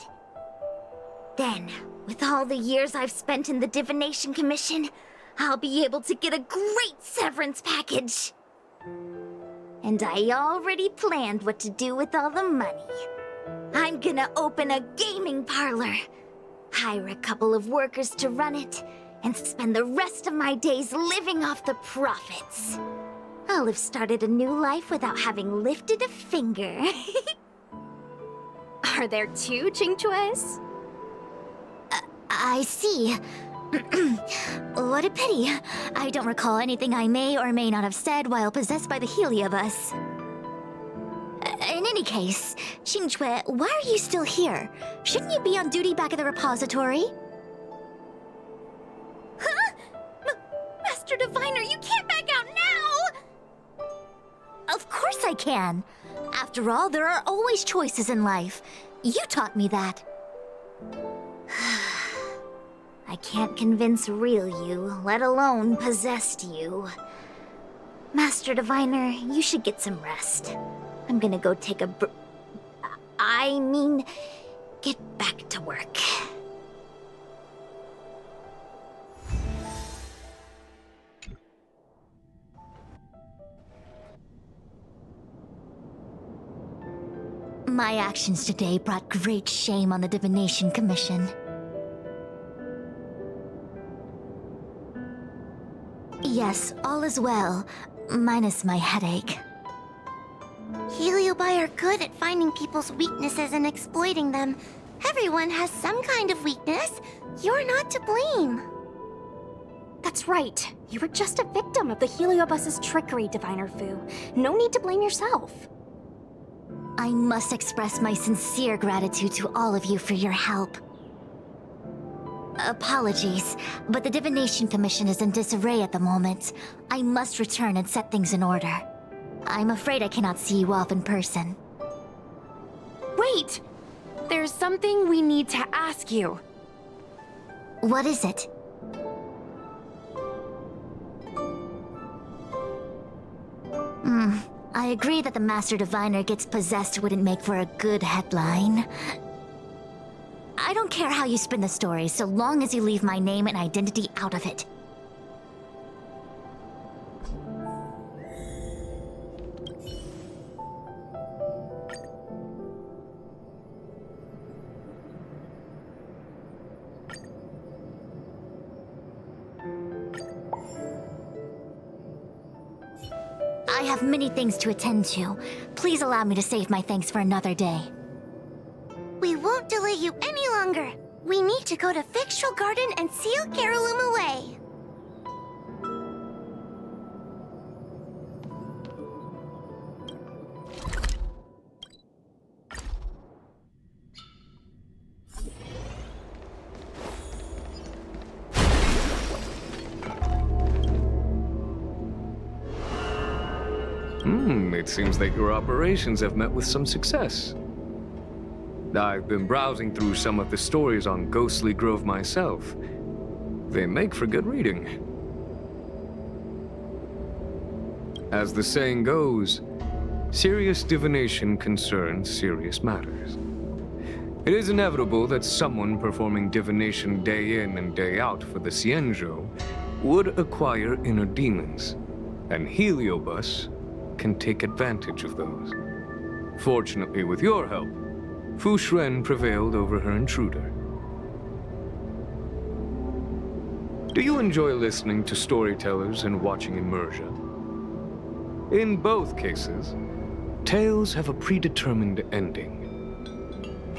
Then, with all the years I've spent in the Divination Commission, I'll be able to get a great severance package. And I already planned what to do with all the money. I'm gonna open a gaming parlor, hire a couple of workers to run it, and spend the rest of my days living off the profits. I'll have started a new life without having lifted a finger. Are there two Qingques? I see. What a pity. I don't recall anything I may or may not have said while possessed by the Heliobus. In any case, Qingque, why are you still here? Shouldn't you be on duty back at the repository? Huh? Master Diviner, you can't back out now! Of course I can. After all, there are always choices in life. You taught me that. I can't convince real you, let alone possessed you. Master Diviner, you should get some rest. I'm gonna go take a get back to work. My actions today brought great shame on the Divination Commission. Yes, all is well, minus my headache. Heliobi are good at finding people's weaknesses and exploiting them. Everyone has some kind of weakness. You're not to blame. That's right. You were just a victim of the Heliobus's trickery, Diviner Fu. No need to blame yourself. I must express my sincere gratitude to all of you for your help. Apologies, but the Divination Commission is in disarray at the moment. I must return and set things in order. I'm afraid I cannot see you off in person. Wait! There's something we need to ask you. What is it? I agree that the Master Diviner gets possessed wouldn't make for a good headline. I don't care how you spin the story, so long as you leave my name and identity out of it. I have many things to attend to. Please allow me to save my thanks for another day. We won't delay you any longer. We need to go to Fictional Garden and seal Carolum away. It seems that your operations have met with some success. I've been browsing through some of the stories on Ghostly Grove myself. They make for good reading. As the saying goes, serious divination concerns serious matters. It is inevitable that someone performing divination day in and day out for the Xianzhou would acquire inner demons, and Heliobus can take advantage of those. Fortunately, with your help, Fu Shren prevailed over her intruder. Do you enjoy listening to storytellers and watching immersion? In both cases, tales have a predetermined ending.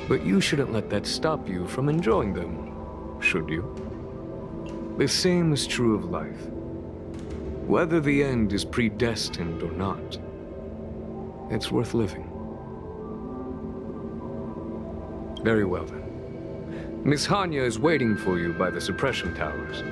But you shouldn't let that stop you from enjoying them, should you? The same is true of life. Whether the end is predestined or not, it's worth living. Very well then. Miss Hanya is waiting for you by the suppression towers.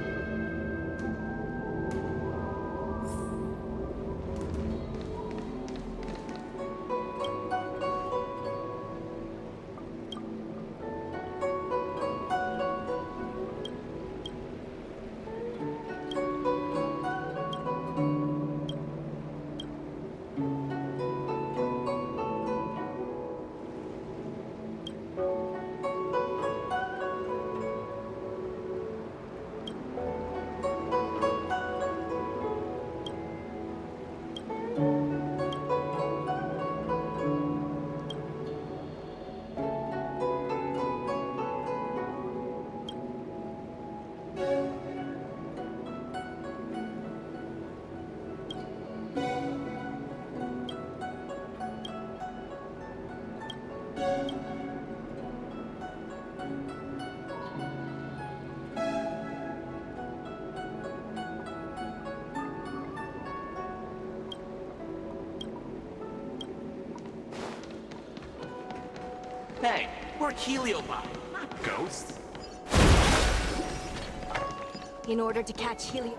Hey, we're Heliobi, not ghosts. In order to catch Helio...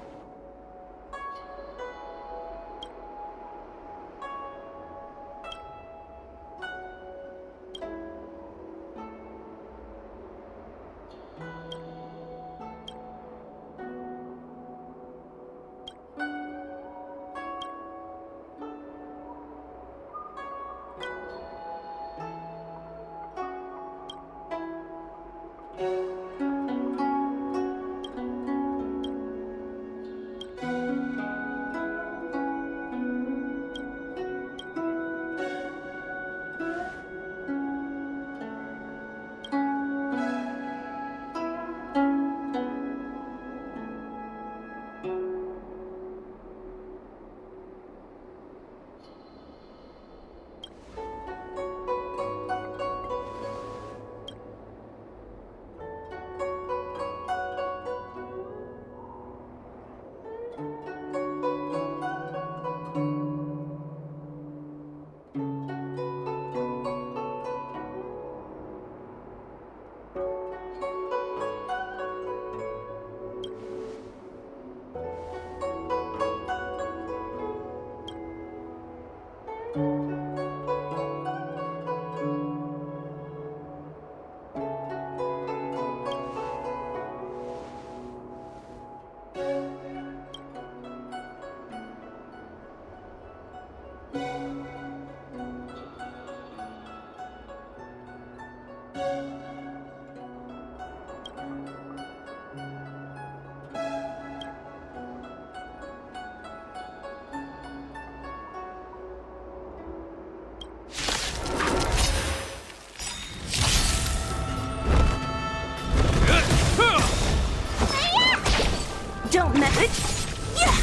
Don't mess. Yeah.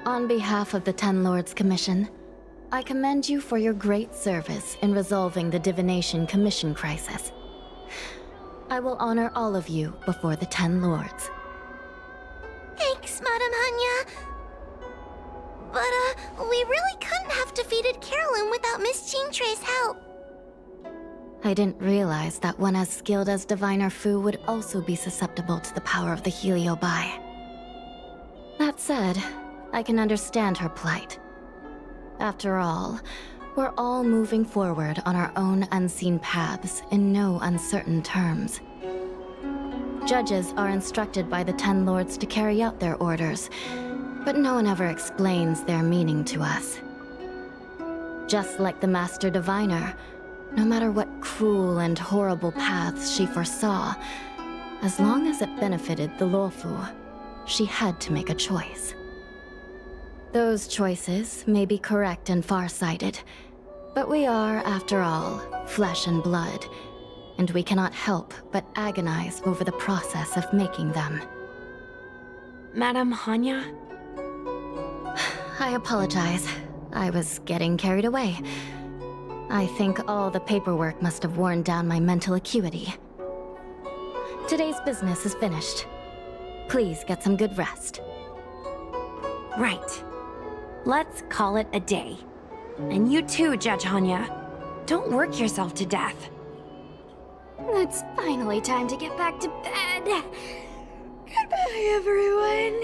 On behalf of the Ten Lords Commission, I commend you for your great service in resolving the Divination Commission crisis. I will honor all of you before the Ten Lords. Thanks, Madame Hanya. But, we really couldn't have defeated Carolyn without Miss V-trei's help. I didn't realize that one as skilled as Diviner Fu would also be susceptible to the power of the Heliobi. That said, I can understand her plight. After all, we're all moving forward on our own unseen paths in no uncertain terms. Judges are instructed by the Ten Lords to carry out their orders, but no one ever explains their meaning to us. Just like the Master Diviner, no matter what cruel and horrible paths she foresaw, as long as it benefited the Luofu, she had to make a choice. Those choices may be correct and far-sighted, but we are, after all, flesh and blood, and we cannot help but agonize over the process of making them. Madame Hanya? I apologize. I was getting carried away. I think all the paperwork must have worn down my mental acuity. Today's business is finished. Please get some good rest. Right. Let's call it a day. And you too, Judge Hanya. Don't work yourself to death. It's finally time to get back to bed. Goodbye, everyone.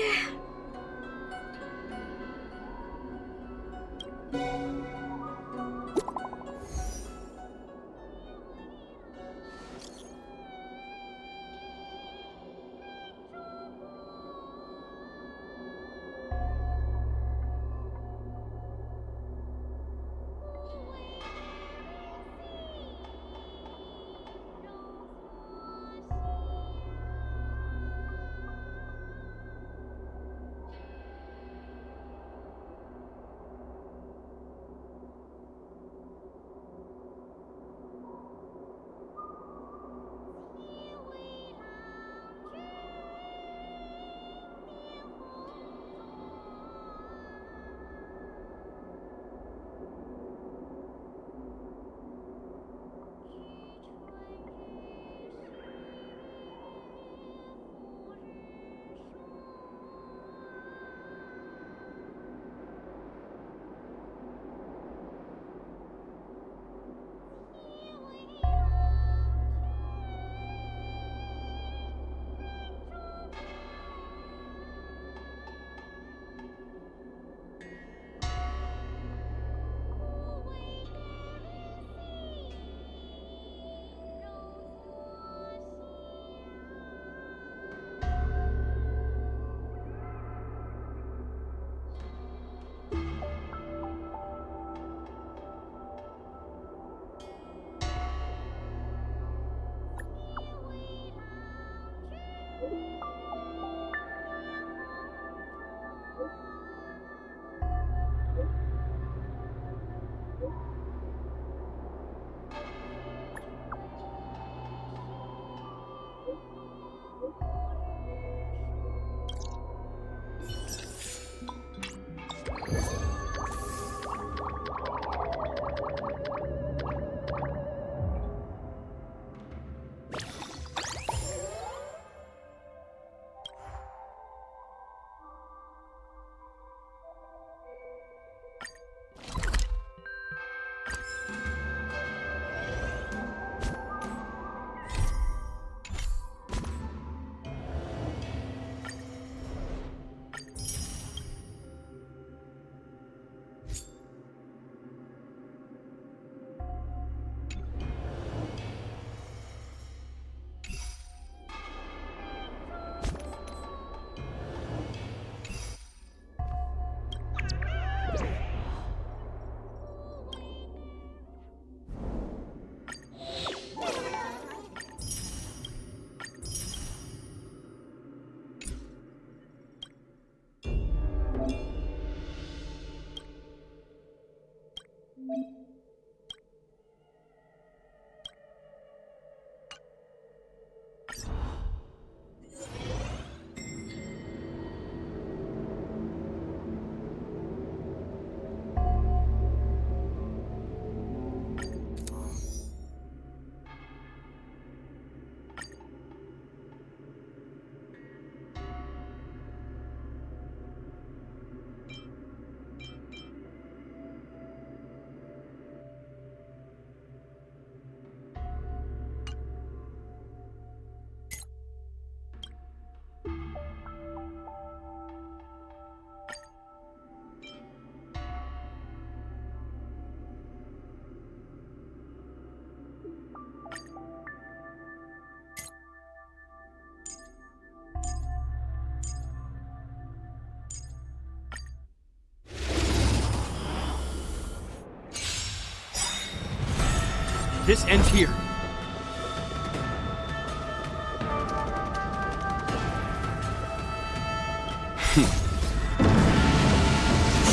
This ends here.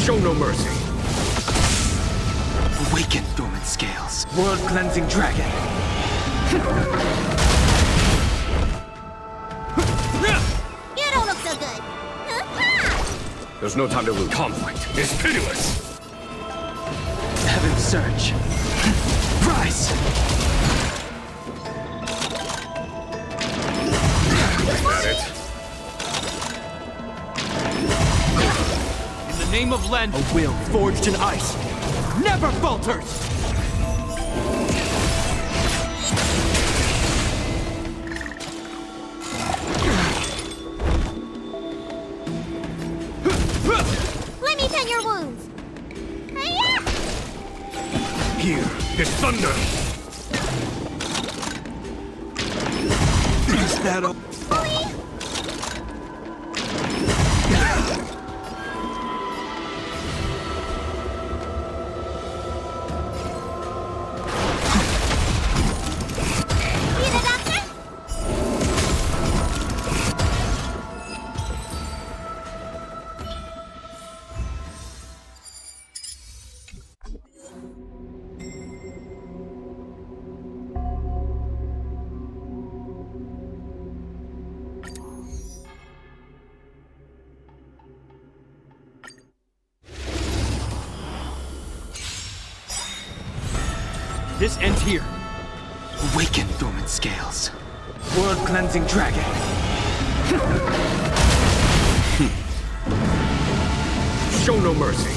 Show no mercy. Awaken, dormant scales. World-cleansing dragon. You don't look so good. There's no time to lose. Conflict is pitiless. Heaven surge. Rise! At it. In the name of Len, a will forged in ice never falters! that all? This ends here. Awaken, dormant scales. World-cleansing dragon. Show no mercy.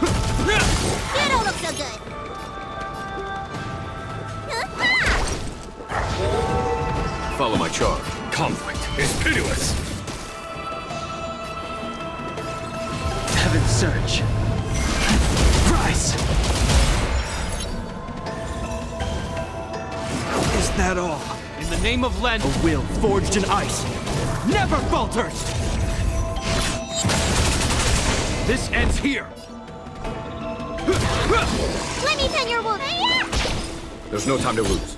You don't look so good. Follow my charge. Conflict is pitiless. Heaven's surge. Rise! Is that all? In the name of Len, a will forged in ice never falters! This ends here. Let me pen your wound. There's no time to lose.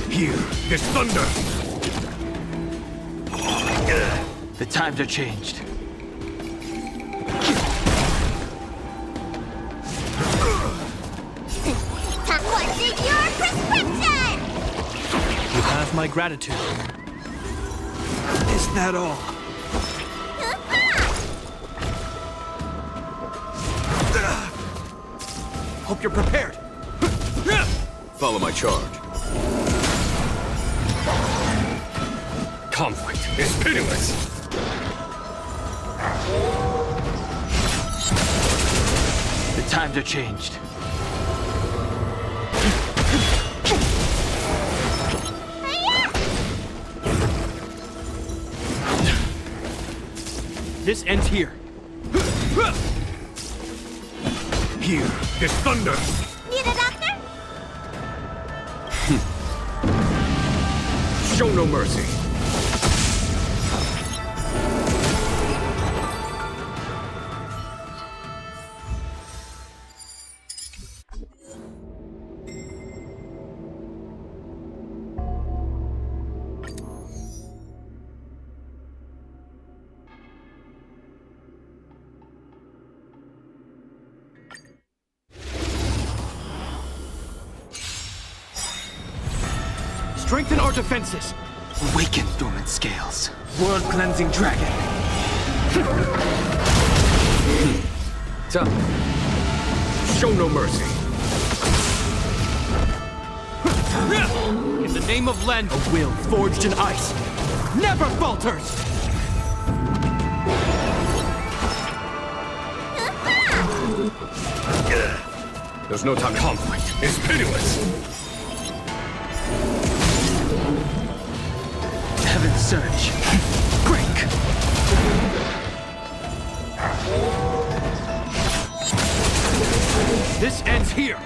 Here is thunder. The times are changed. What's in your prescription? You have my gratitude. Is that all? Hope you're prepared. Follow my charge. Conflict is pitiless. The times are changed. This ends here. Here is thunder. Need a doctor? Show no mercy. Strengthen our defenses. Awaken, dormant scales. World-cleansing dragon. Show no mercy. In the name of Len, a will forged in ice never falters! There's no time. Conflict is pitiless. Heaven's surge. Break! This ends here.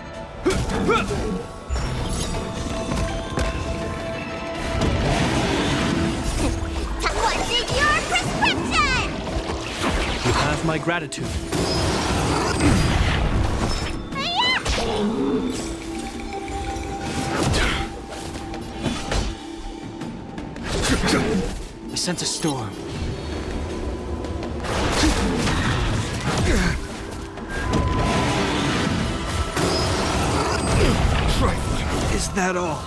What's in your prescription? You have my gratitude. I sense a storm. Trifling. Is that all?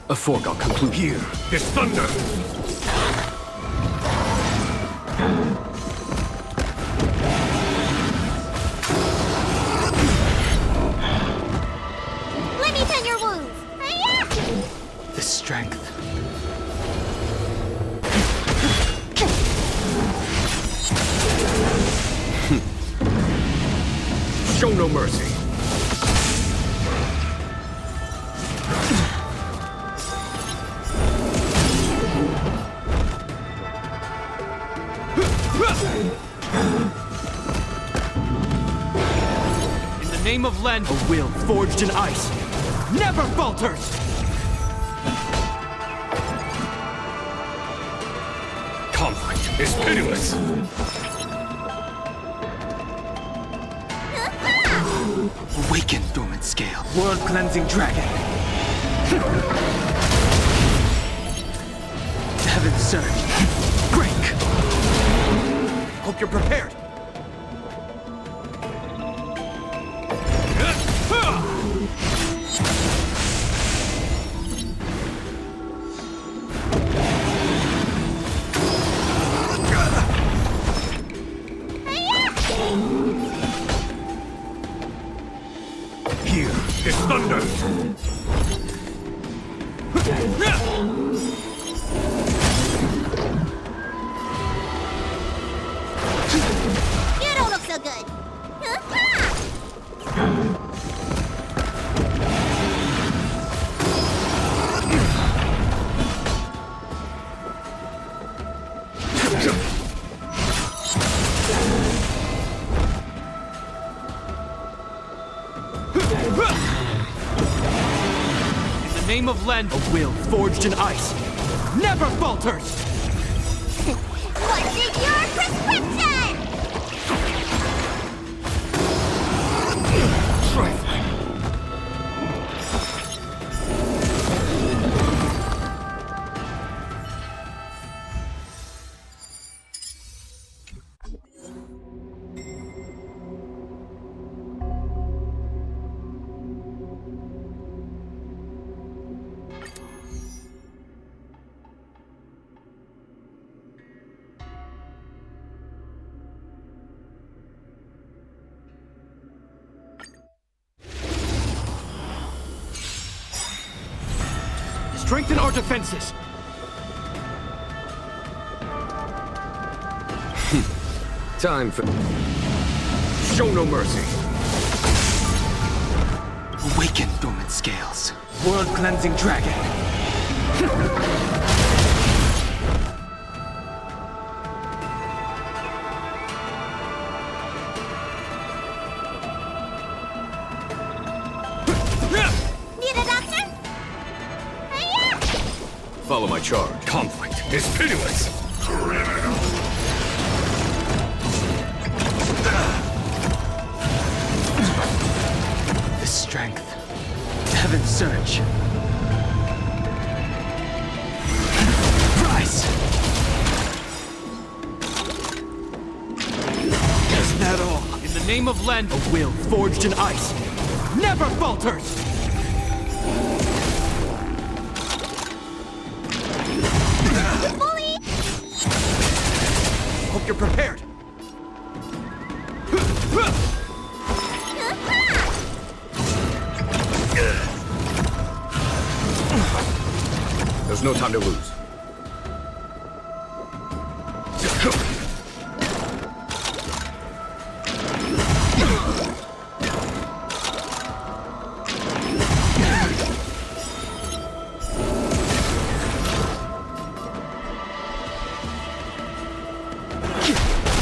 A fork I'll conclude. Here is thunder. Let me pen your wounds. The strength. Show no mercy. the name of Len, a will forged in ice never falters! Conflict is pitiless. Awaken, dormant scale. World-cleansing dragon. Heaven surge. Break! Hope you're prepared. Here is thunder. You don't look so good. In the name of Len, a will forged in ice never falters! What's in your prescription? Trifling. Strengthen our defenses! Time for... Show no mercy. Awaken, dormant scales. World-cleansing dragon. Need a doctor? Hiya! Follow my charge. Conflict is pitiless. The strength. Heaven surge. Rise! Is that all? In the name of Len, a will forged in ice never falters! Bully! Hope you're prepared. There's no time to lose.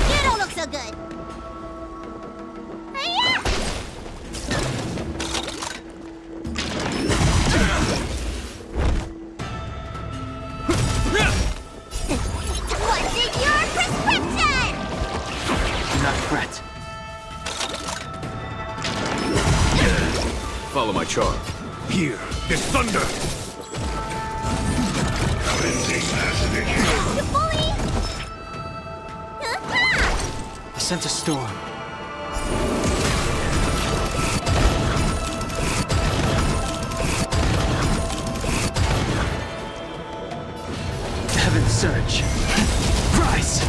You don't look so good. Hiya! What's in your prescription? Do not fret. Follow my charge. Here is thunder. You bully! I sent a storm. Heaven surge. Rise!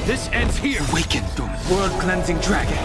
This ends here! Awaken, dormant world-cleansing dragon.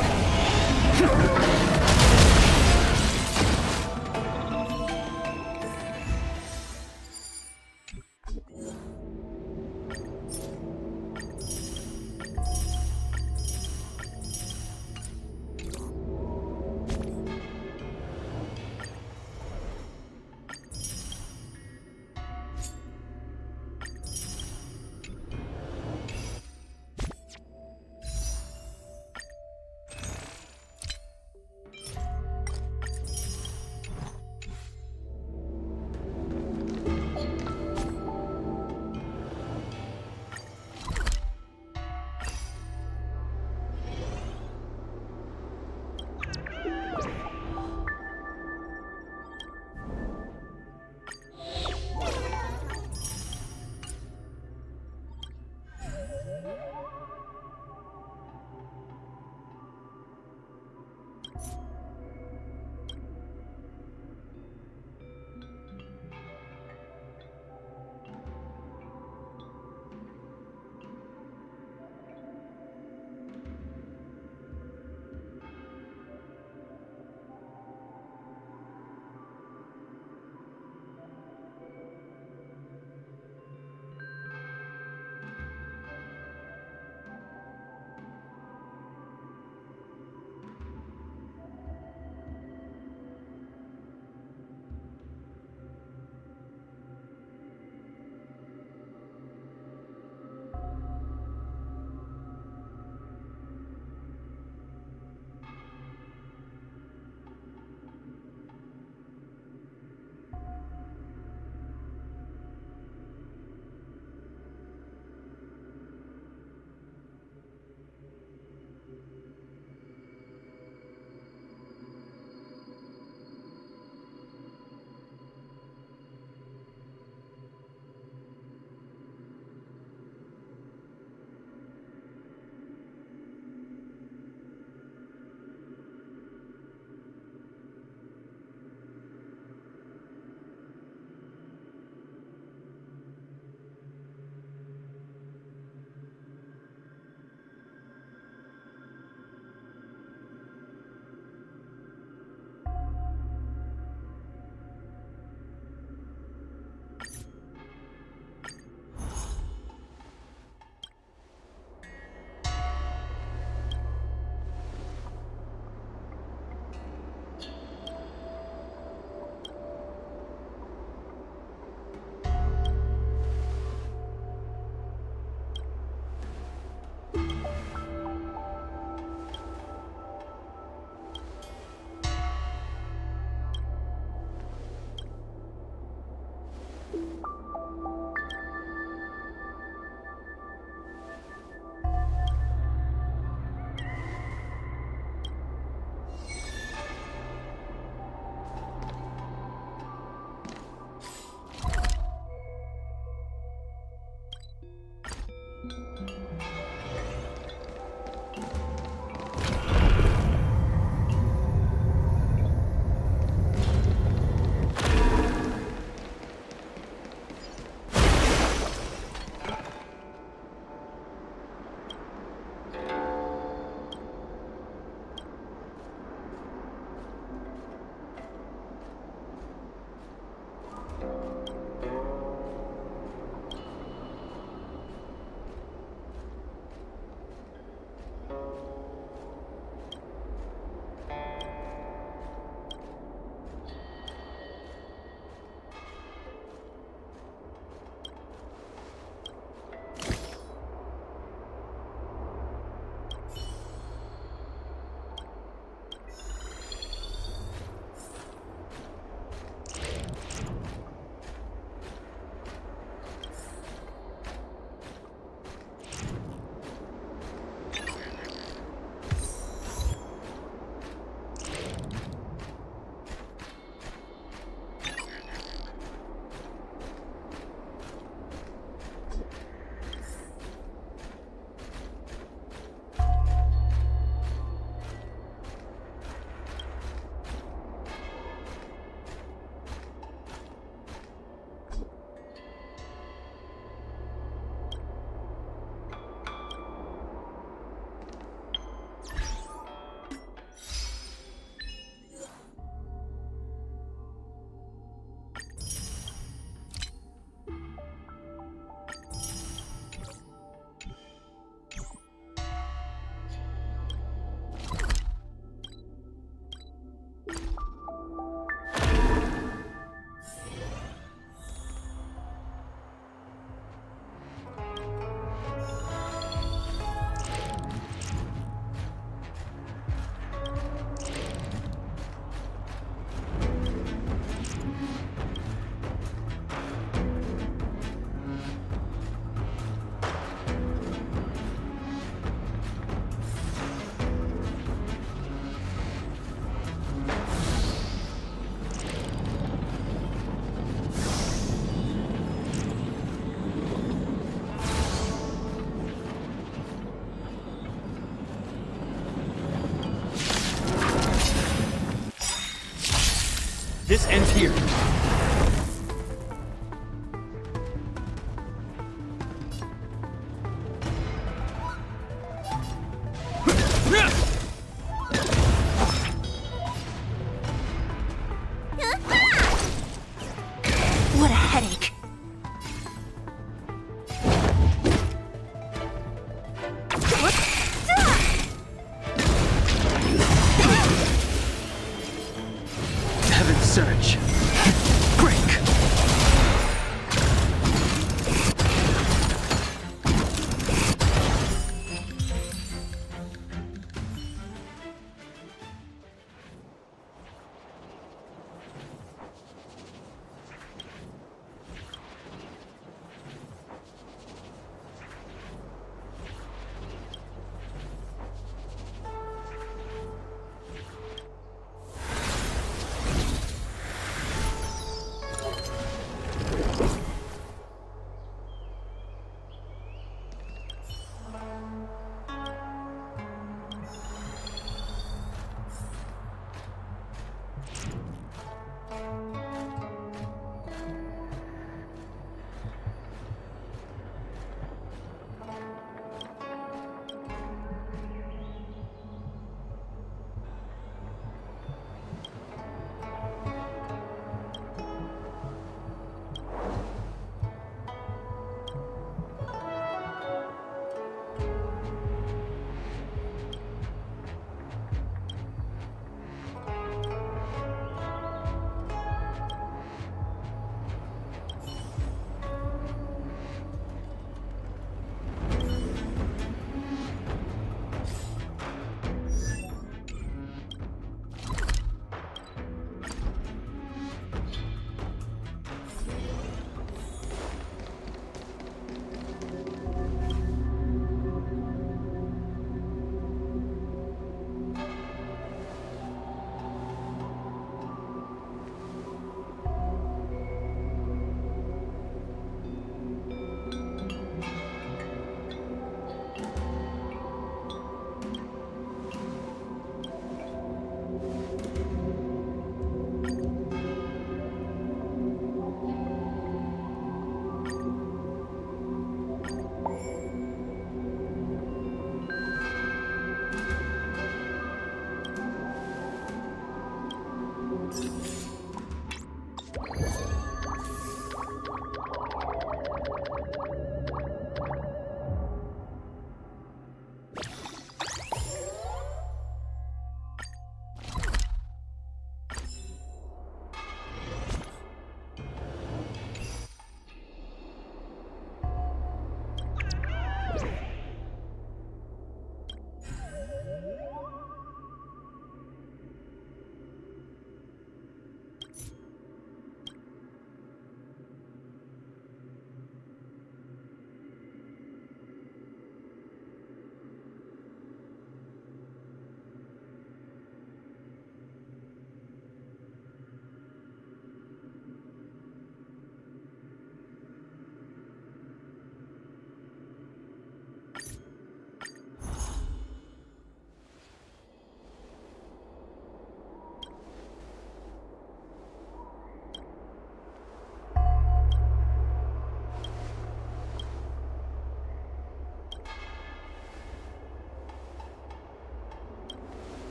ends here. What a headache. Heaven's Surge. Break!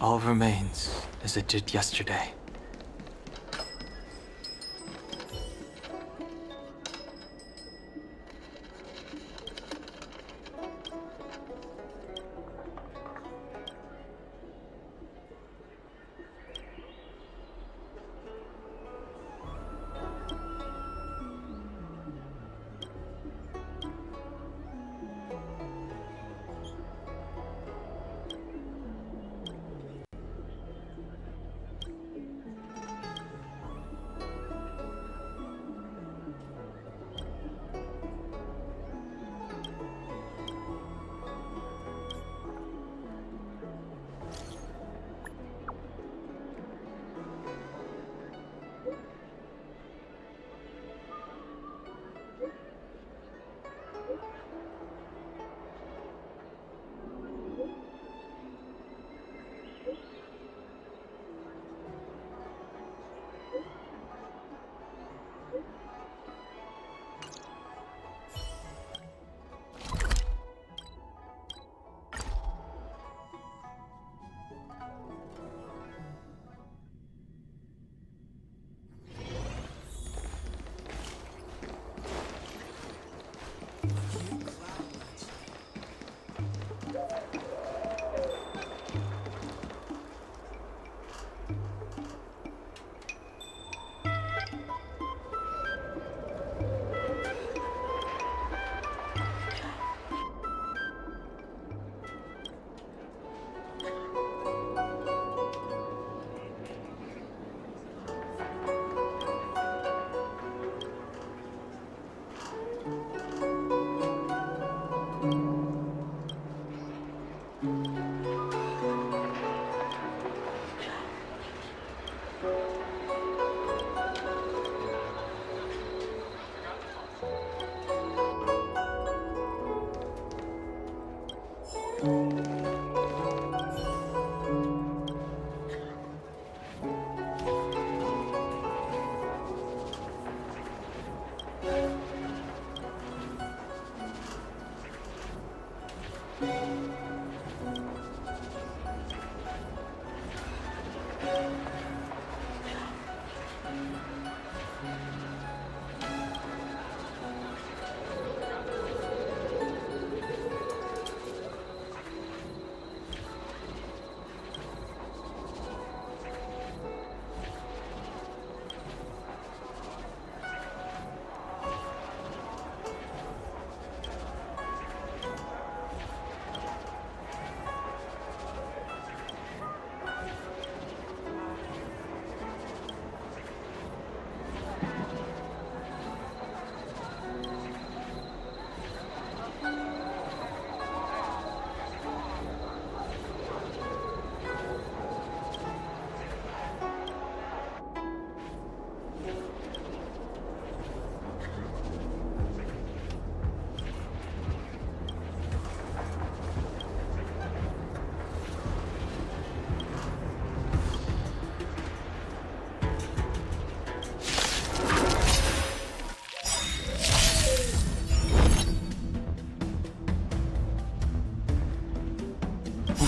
All remains as it did yesterday.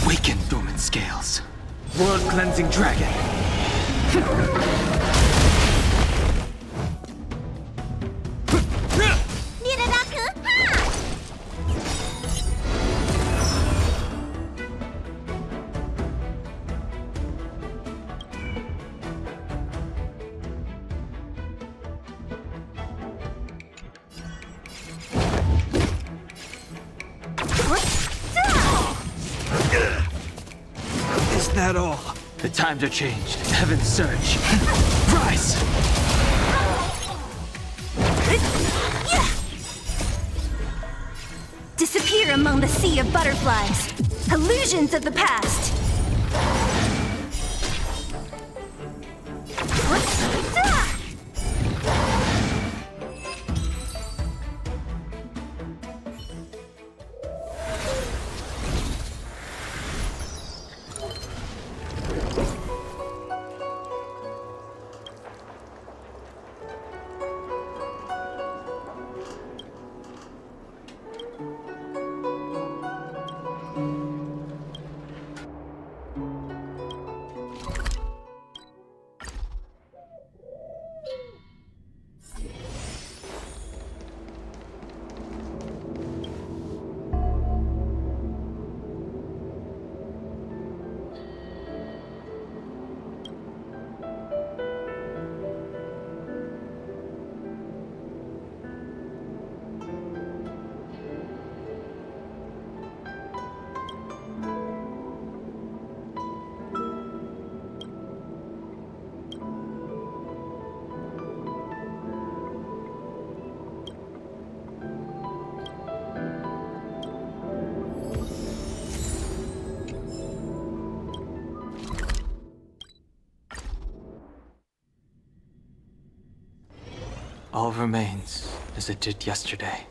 Awaken, dormant scales. World-cleansing dragon. Is that all? The times are changed. Heavens surge. Rise! Disappear among the sea of butterflies. Illusions of the past. All remains as it did yesterday.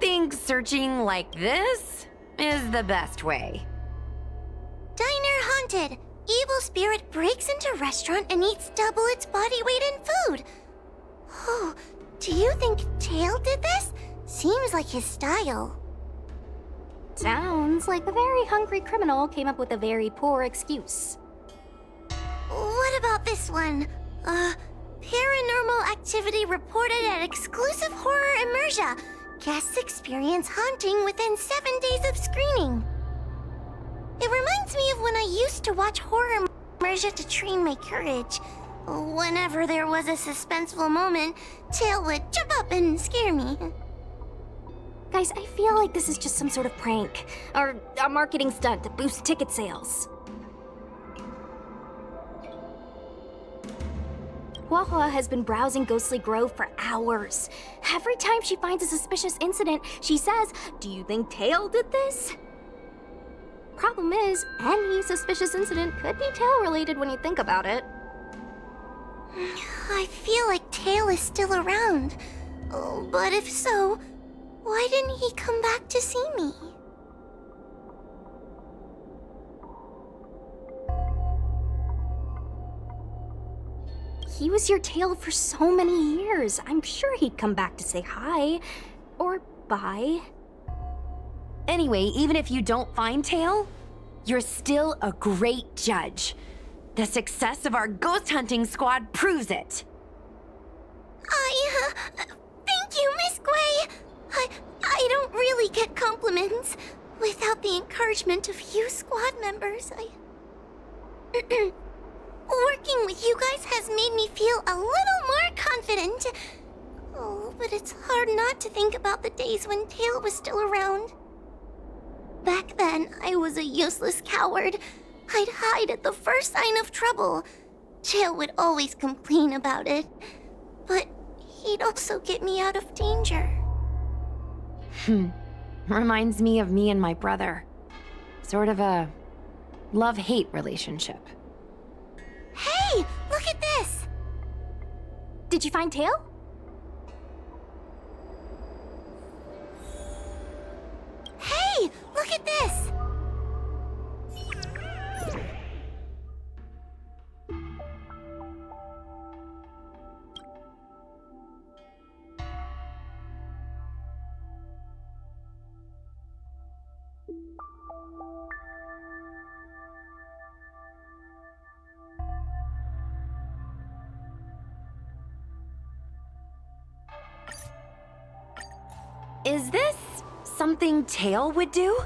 think searching like this is the best way. Diner haunted. Evil spirit breaks into restaurant and eats double its body weight in food. Oh, do you think Tail did this? Seems like his style. Sounds like a very hungry criminal came up with a very poor excuse. What about this one? Paranormal activity reported at exclusive horror immersia. Guests experience haunting within 7 days of screening. It reminds me of when I used to watch horror immersia to train my courage. Whenever there was a suspenseful moment, Tail would jump up and scare me. Guys, I feel like this is just some sort of prank, or a marketing stunt to boost ticket sales. Huahua has been browsing Ghostly Grove for hours. Every time she finds a suspicious incident, she says, "Do you think Tail did this?" Problem is, any suspicious incident could be Tail-related when you think about it. I feel like Tail is still around. Oh, but if so, why didn't he come back to see me? He was your Tail for so many years. I'm sure he'd come back to say hi. Or bye. Anyway, even if you don't find Tail, you're still a great judge. The success of our ghost hunting squad proves it. Thank you, Miss Gwei. I don't really get compliments. Without the encouragement of you squad members, working with you guys has made me feel a little more confident. Oh, but it's hard not to think about the days when Tail was still around. Back then, I was a useless coward. I'd hide at the first sign of trouble. Tail would always complain about it. But he'd also get me out of danger. Reminds me of me and my brother. Sort of a love-hate relationship. Hey, look at this! Did you find Tail? Hey, look at this! Is this something Tail would do?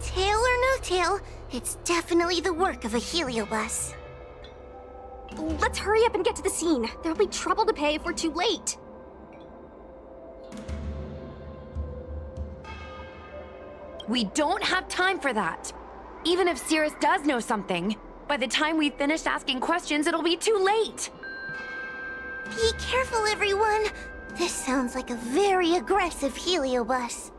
Tail or no tail, it's definitely the work of a heliobus. Let's hurry up and get to the scene. There'll be trouble to pay if we're too late. We don't have time for that. Even if Cirrus does know something, by the time we've finished asking questions, it'll be too late. Be careful, everyone. This sounds like a very aggressive heliobus.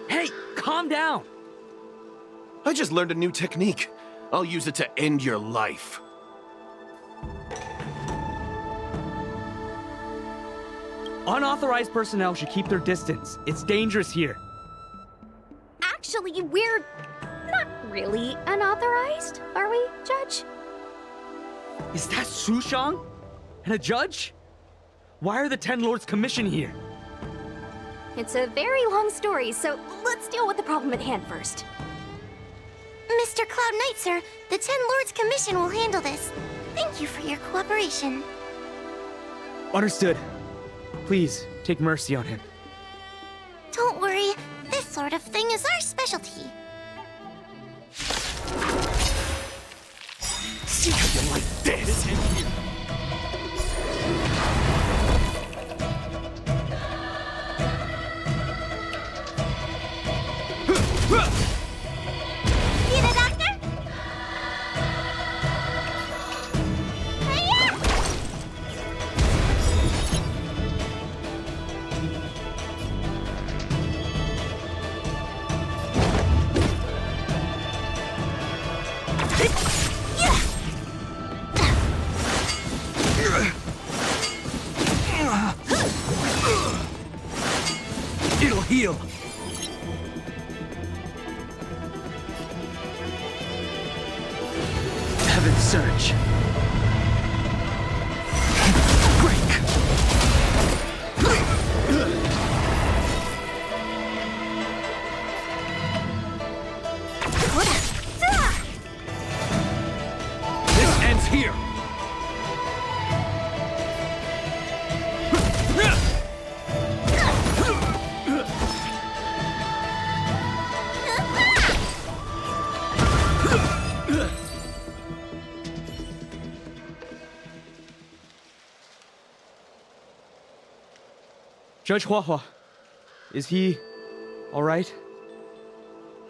Hey, calm down! I just learned a new technique. I'll use it to end your life. Unauthorized personnel should keep their distance. It's dangerous here. Actually, we're not really unauthorized, are we, Judge? Is that Sushang? And a judge? Why are the Ten Lords Commission here? It's a very long story, so let's deal with the problem at hand first. Mr. Cloud Knight, sir, the Ten Lords Commission will handle this. Thank you for your cooperation. Understood. Please, take mercy on him. Don't worry, this sort of thing is our specialty. See how you like this? It'll heal. Heaven's Surge. This ends here. Judge Huahua, is he all right?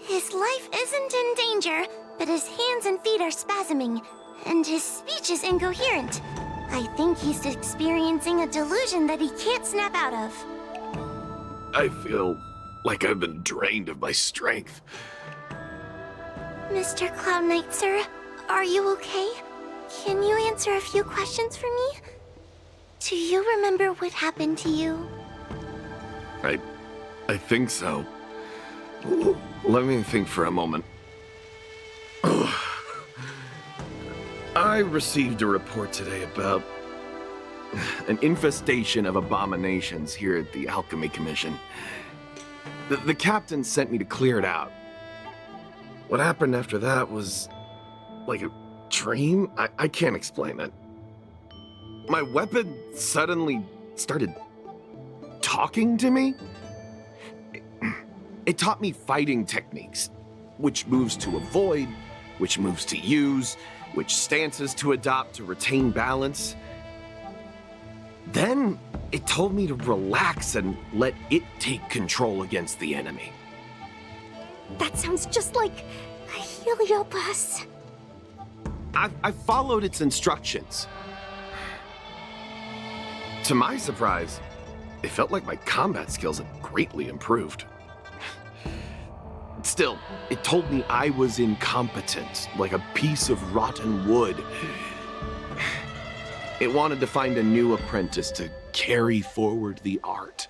His life isn't in danger, but his hands and feet are spasming, and his speech is incoherent. I think he's experiencing a delusion that he can't snap out of. I feel like I've been drained of my strength. Mr. Cloud Knight, sir, are you okay? Can you answer a few questions for me? Do you remember what happened to you? I think so. Let me think for a moment. I received a report today about an infestation of abominations here at the Alchemy Commission. The captain sent me to clear it out. What happened after that was like a dream? I can't explain it. My weapon suddenly started talking to me. It taught me fighting techniques, which moves to avoid, which moves to use, which stances to adopt to retain balance. Then it told me to relax and let it take control against the enemy. That sounds just like a Heliobus. I followed its instructions. To my surprise, it felt like my combat skills had greatly improved. Still, it told me I was incompetent, like a piece of rotten wood. It wanted to find a new apprentice to carry forward the art.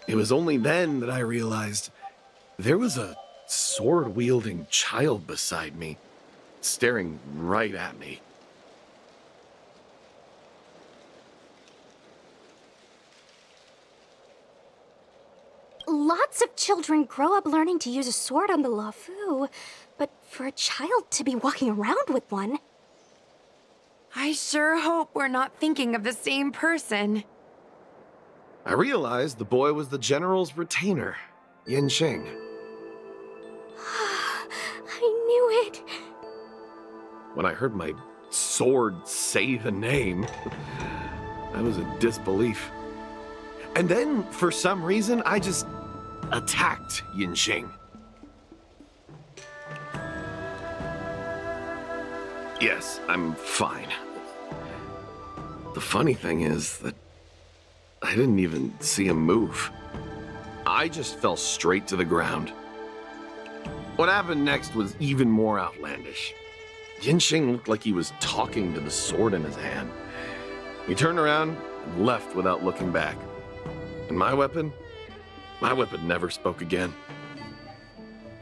It was only then that I realized there was a sword-wielding child beside me, staring right at me. Lots of children grow up learning to use a sword on the Lafu, but for a child to be walking around with one... I sure hope we're not thinking of the same person. I realized the boy was the general's retainer, Yin Shing. I knew it. When I heard my sword say the name, I was in disbelief. And then, for some reason, I just attacked Yin Shing. Yes, I'm fine. The funny thing is that I didn't even see him move. I just fell straight to the ground. What happened next was even more outlandish. Yin Shing looked like he was talking to the sword in his hand. He turned around and left without looking back. And my weapon never spoke again.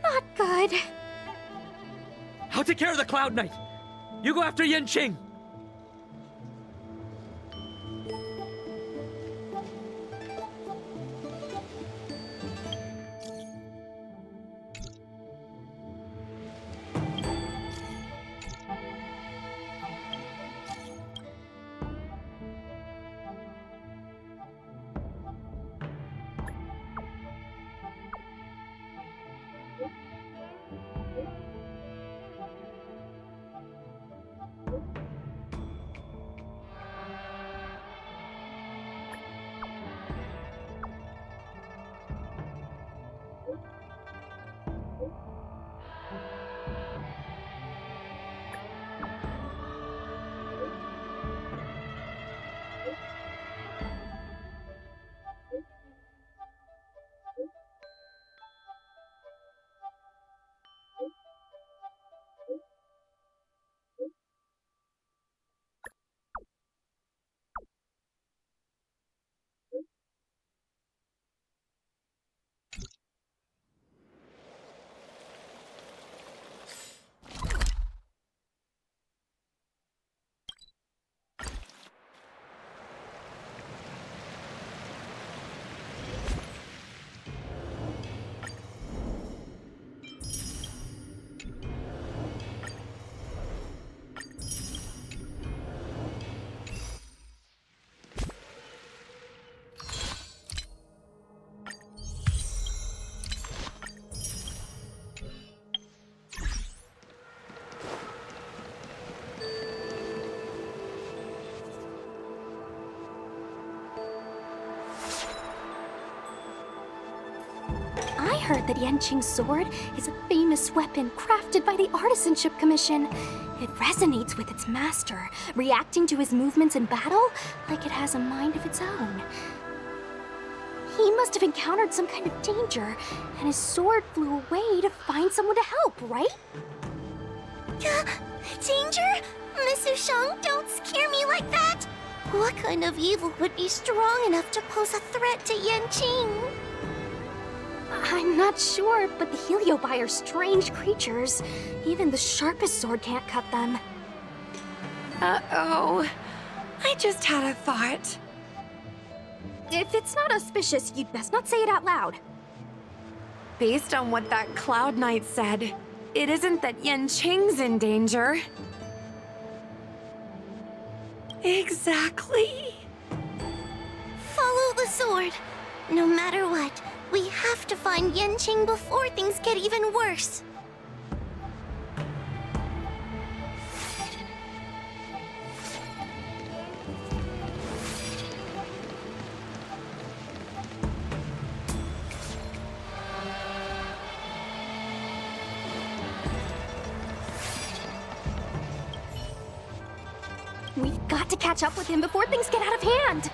Not good. I'll take care of the Cloud Knight. You go after Yin Qing. heard that Yanqing's sword is a famous weapon crafted by the Artisanship Commission. It resonates with its master, reacting to his movements in battle like it has a mind of its own. He must have encountered some kind of danger, and his sword flew away to find someone to help, right? Danger? Miss Sushang, don't scare me like that! What kind of evil would be strong enough to pose a threat to Yanqing? I'm not sure, but the Heliobi are strange creatures. Even the sharpest sword can't cut them. Uh-oh. I just had a thought. If it's not auspicious, you'd best not say it out loud. Based on what that Cloud Knight said, it isn't that Yanqing's in danger. Exactly. Follow the sword. No matter what, we have to find Yanqing before things get even worse. We've got to catch up with him before things get out of hand.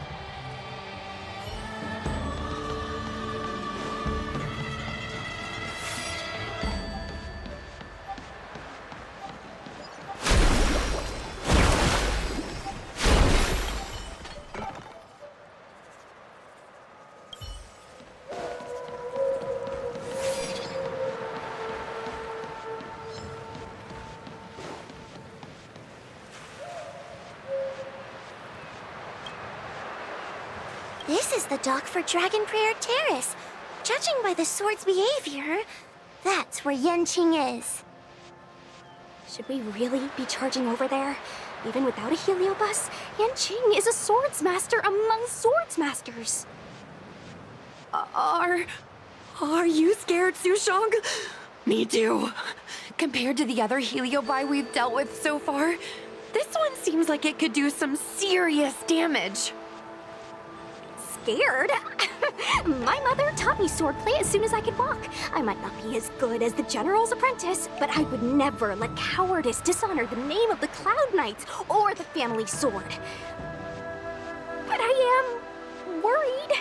This is the dock for Dragon Prayer Terrace. Judging by the sword's behavior, that's where Yanqing is. Should we really be charging over there? Even without a heliobus, Yanqing is a swordsmaster among swordsmasters. Are you scared, Sushang? Me too. Compared to the other Heliobi we've dealt with so far, this one seems like it could do some serious damage. Scared? My mother taught me swordplay as soon as I could walk. I might not be as good as the General's apprentice, but I would never let cowardice dishonor the name of the Cloud Knights or the family sword. But I am worried.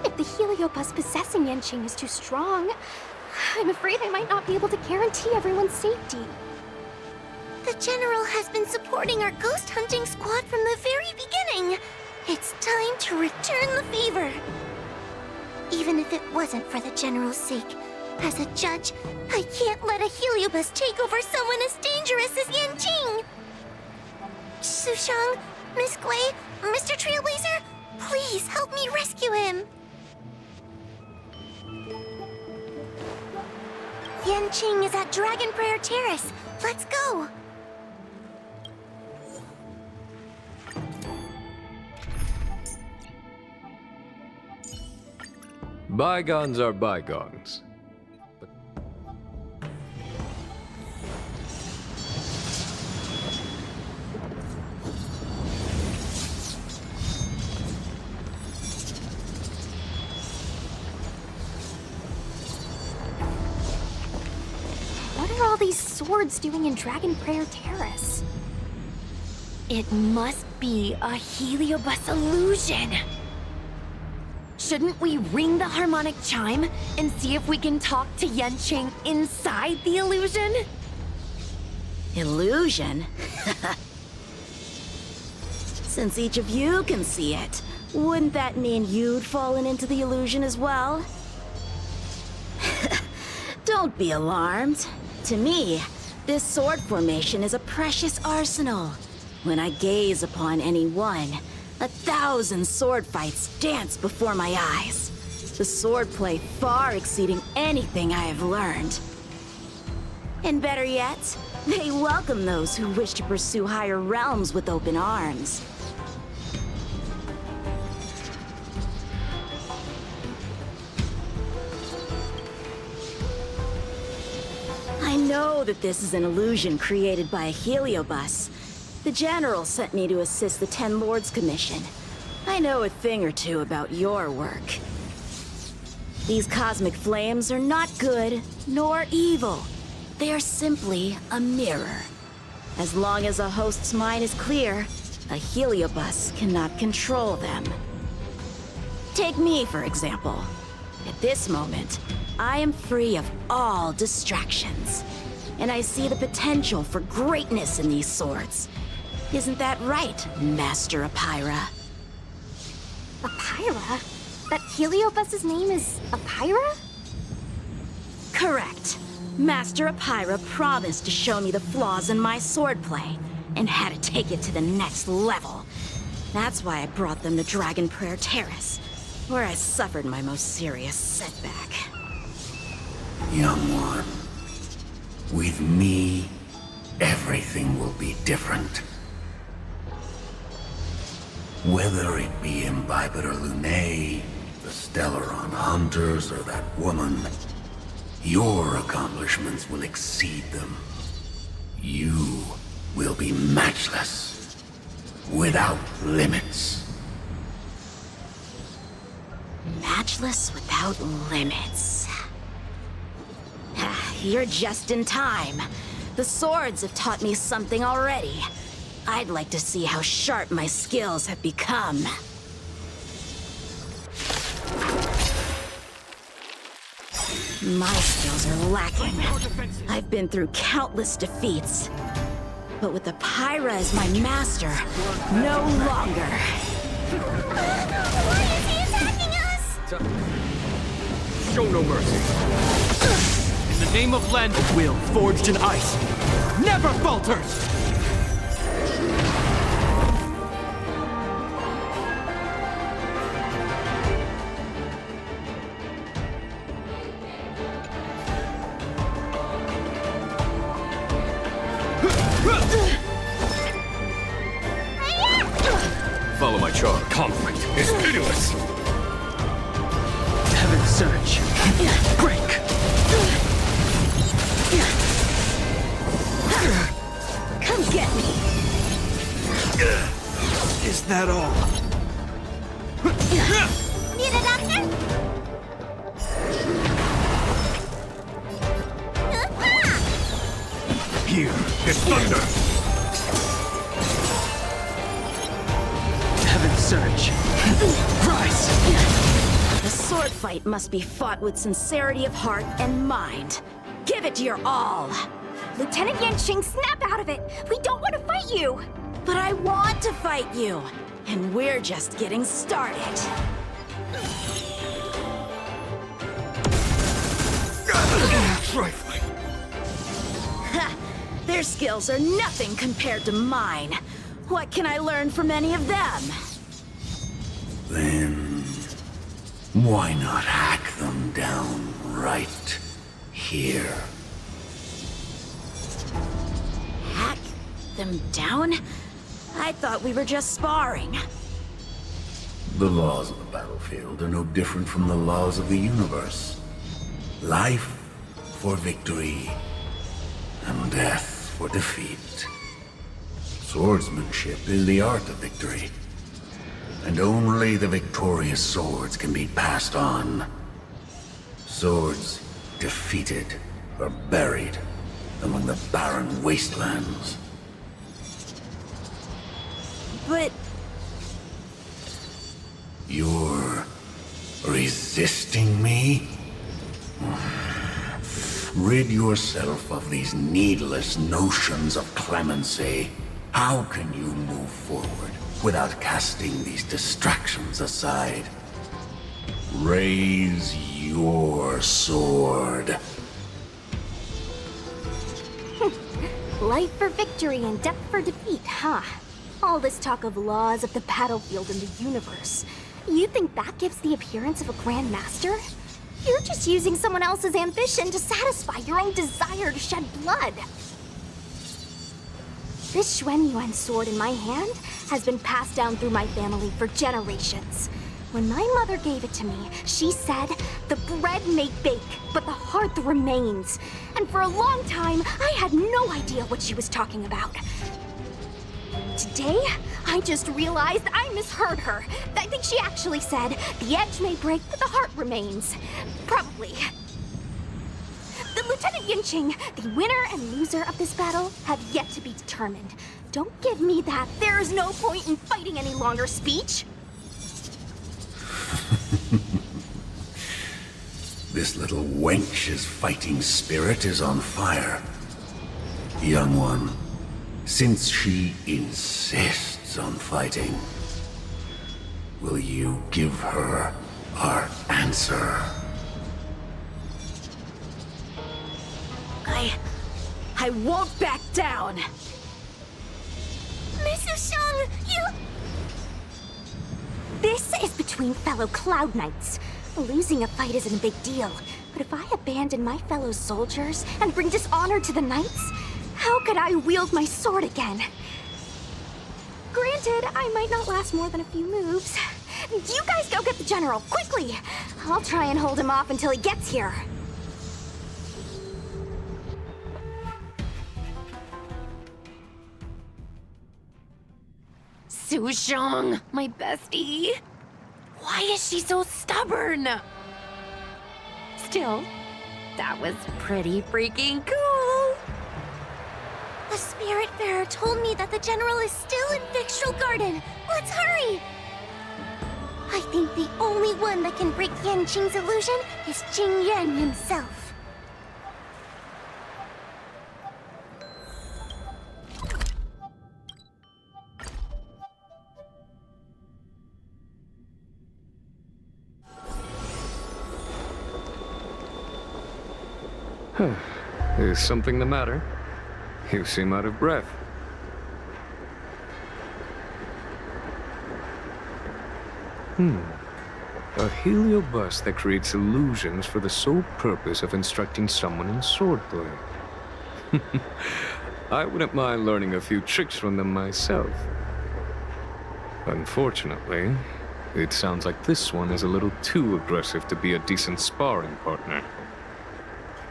If the heliobus possessing Yanqing is too strong, I'm afraid I might not be able to guarantee everyone's safety. The General has been supporting our ghost hunting squad from the very beginning. It's time to return the favor. Even if it wasn't for the General's sake, as a judge, I can't let a heliobus take over someone as dangerous as Yanqing. Sushang, Miss Gui, Mr. Trailblazer, please help me rescue him. Yanqing is at Dragon Prayer Terrace. Let's go. Bygones are bygones. What are all these swords doing in Dragon Prayer Terrace? It must be a heliobus illusion. Shouldn't we ring the harmonic chime and see if we can talk to Yanqing inside the illusion? Illusion? Since each of you can see it, wouldn't that mean you'd fallen into the illusion as well? Don't be alarmed. To me, this sword formation is a precious arsenal. When I gaze upon any one, 1,000 sword fights dance before my eyes. The swordplay far exceeding anything I have learned. And better yet, they welcome those who wish to pursue higher realms with open arms. I know that this is an illusion created by a heliobus. The General sent me to assist the Ten Lords Commission. I know a thing or two about your work. These cosmic flames are not good nor evil. They are simply a mirror. As long as a host's mind is clear, a heliobus cannot control them. Take me, for example. At this moment, I am free of all distractions, and I see the potential for greatness in these swords. Isn't that right, Master Apira? Apira? That heliobus's name is Apira? Correct. Master Apira promised to show me the flaws in my swordplay, and had to take it to the next level. That's why I brought them to Dragon Prayer Terrace, where I suffered my most serious setback. Young one, with me, everything will be different. Whether it be Imbibiter Lunae, the Stellaron Hunters, or that woman, your accomplishments will exceed them. You will be matchless, without limits. Matchless without limits. You're just in time. The swords have taught me something already. I'd like to see how sharp my skills have become. My skills are lacking. I've been through countless defeats. But with Apira as my master, no longer. Why is he attacking us? Show no mercy. In the name of Len, a will forged in ice never falters! Follow my charge. Conflict is pitiless. Heaven's surge. Break! Come get me! Is that all? Need a doctor? Here is thunder. Heaven's surge. Rise! The sword fight must be fought with sincerity of heart and mind. Give it your all! Lieutenant Yanqing, snap out of it! We don't want to fight you! But I want to fight you! And we're just getting started. Trifling. Ha! Their skills are nothing compared to mine. What can I learn from any of them? Then, why not hack them down right here? Hack them down? I thought we were just sparring. The laws of the battlefield are no different from the laws of the universe. Life for victory, and death for defeat. Swordsmanship is the art of victory, and only the victorious swords can be passed on. Swords defeated are buried among the barren wastelands. But... You're resisting me? Rid yourself of these needless notions of clemency. How can you move forward without casting these distractions aside? Raise your sword. Life for victory and death for defeat, huh? All this talk of laws of the battlefield and the universe. You think that gives the appearance of a Grand Master? You're just using someone else's ambition to satisfy your own desire to shed blood. This Xuan Yuan sword in my hand has been passed down through my family for generations. When my mother gave it to me, she said, "The bread may bake, but the hearth remains." And for a long time, I had no idea what she was talking about. Today, I just realized I misheard her. I think she actually said, the edge may break, but the heart remains. Probably. The Lieutenant Yinqing, the winner and loser of this battle, have yet to be determined. Don't give me that "there's no point in fighting any longer" speech. This little wench's fighting spirit is on fire. Young one, since she insists on fighting, will you give her our answer? I won't back down! Miss Sushang, you... This is between fellow Cloud Knights. Losing a fight isn't a big deal, but if I abandon my fellow soldiers and bring dishonor to the Knights, how could I wield my sword again? Granted, I might not last more than a few moves. You guys go get the General, quickly! I'll try and hold him off until he gets here. Sushang, my bestie. Why is she so stubborn? Still, that was pretty freaking cool. The Spiritfarer told me that the General is still in Victral Garden. Let's hurry! I think the only one that can break Yanqing's illusion is Jing Yuan himself. Is something the matter? You seem out of breath. A heliobus that creates illusions for the sole purpose of instructing someone in swordplay. I wouldn't mind learning a few tricks from them myself. Unfortunately, it sounds like this one is a little too aggressive to be a decent sparring partner.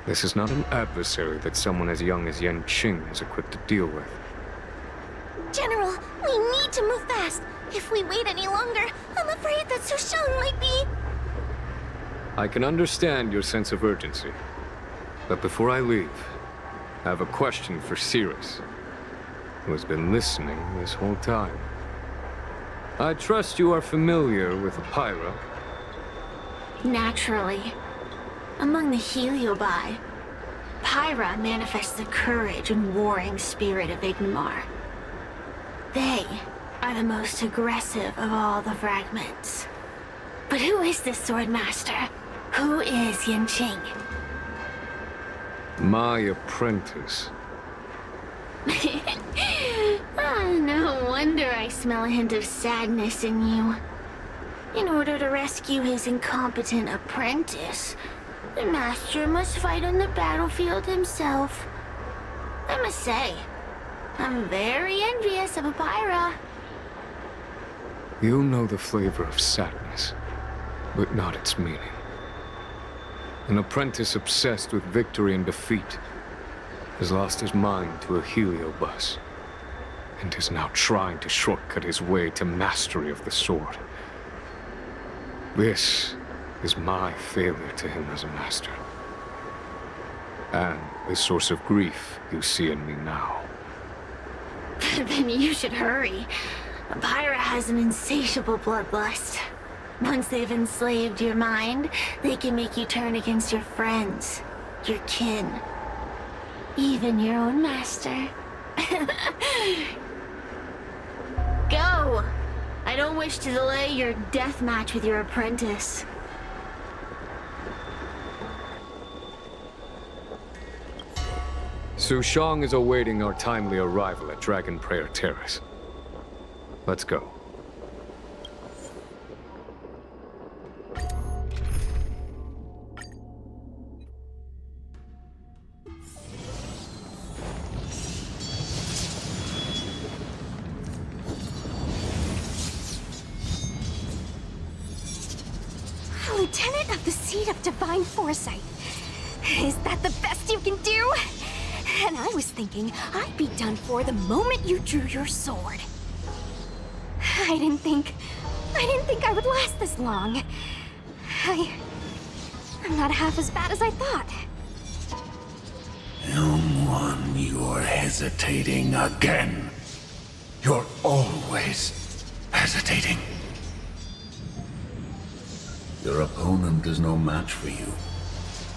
This is not an adversary that someone as young as Yanqing is equipped to deal with. General, we need to move fast. If we wait any longer, I'm afraid that Sushang might be... I can understand your sense of urgency. But before I leave, I have a question for Cirrus, who has been listening this whole time. I trust you are familiar with Pyra. Naturally. Among the Heliobi, Pyra manifests the courage and warring spirit of Ignimar. They are the most aggressive of all the fragments. But who is this swordmaster? Who is Yanqing? My apprentice. No wonder I smell a hint of sadness in you. In order to rescue his incompetent apprentice, the master must fight on the battlefield himself. I must say, I'm very envious of Pyra. You know the flavor of sadness, but not its meaning. An apprentice obsessed with victory and defeat has lost his mind to a heliobus, and is now trying to shortcut his way to mastery of the sword. This is my failure to him as a master, and the source of grief you see in me now. Then you should hurry. Pyra has an insatiable bloodlust. Once they've enslaved your mind, they can make you turn against your friends, your kin, even your own master. Go! I don't wish to delay your death match with your apprentice. Sushang is awaiting our timely arrival at Dragon Prayer Terrace. Let's go. Lieutenant of the Seat of Divine Foresight. Is that the best you can do? And I was thinking I'd be done for the moment you drew your sword. I didn't think I would last this long. I'm not half as bad as I thought. Young one, you're hesitating again. You're always hesitating. Your opponent is no match for you.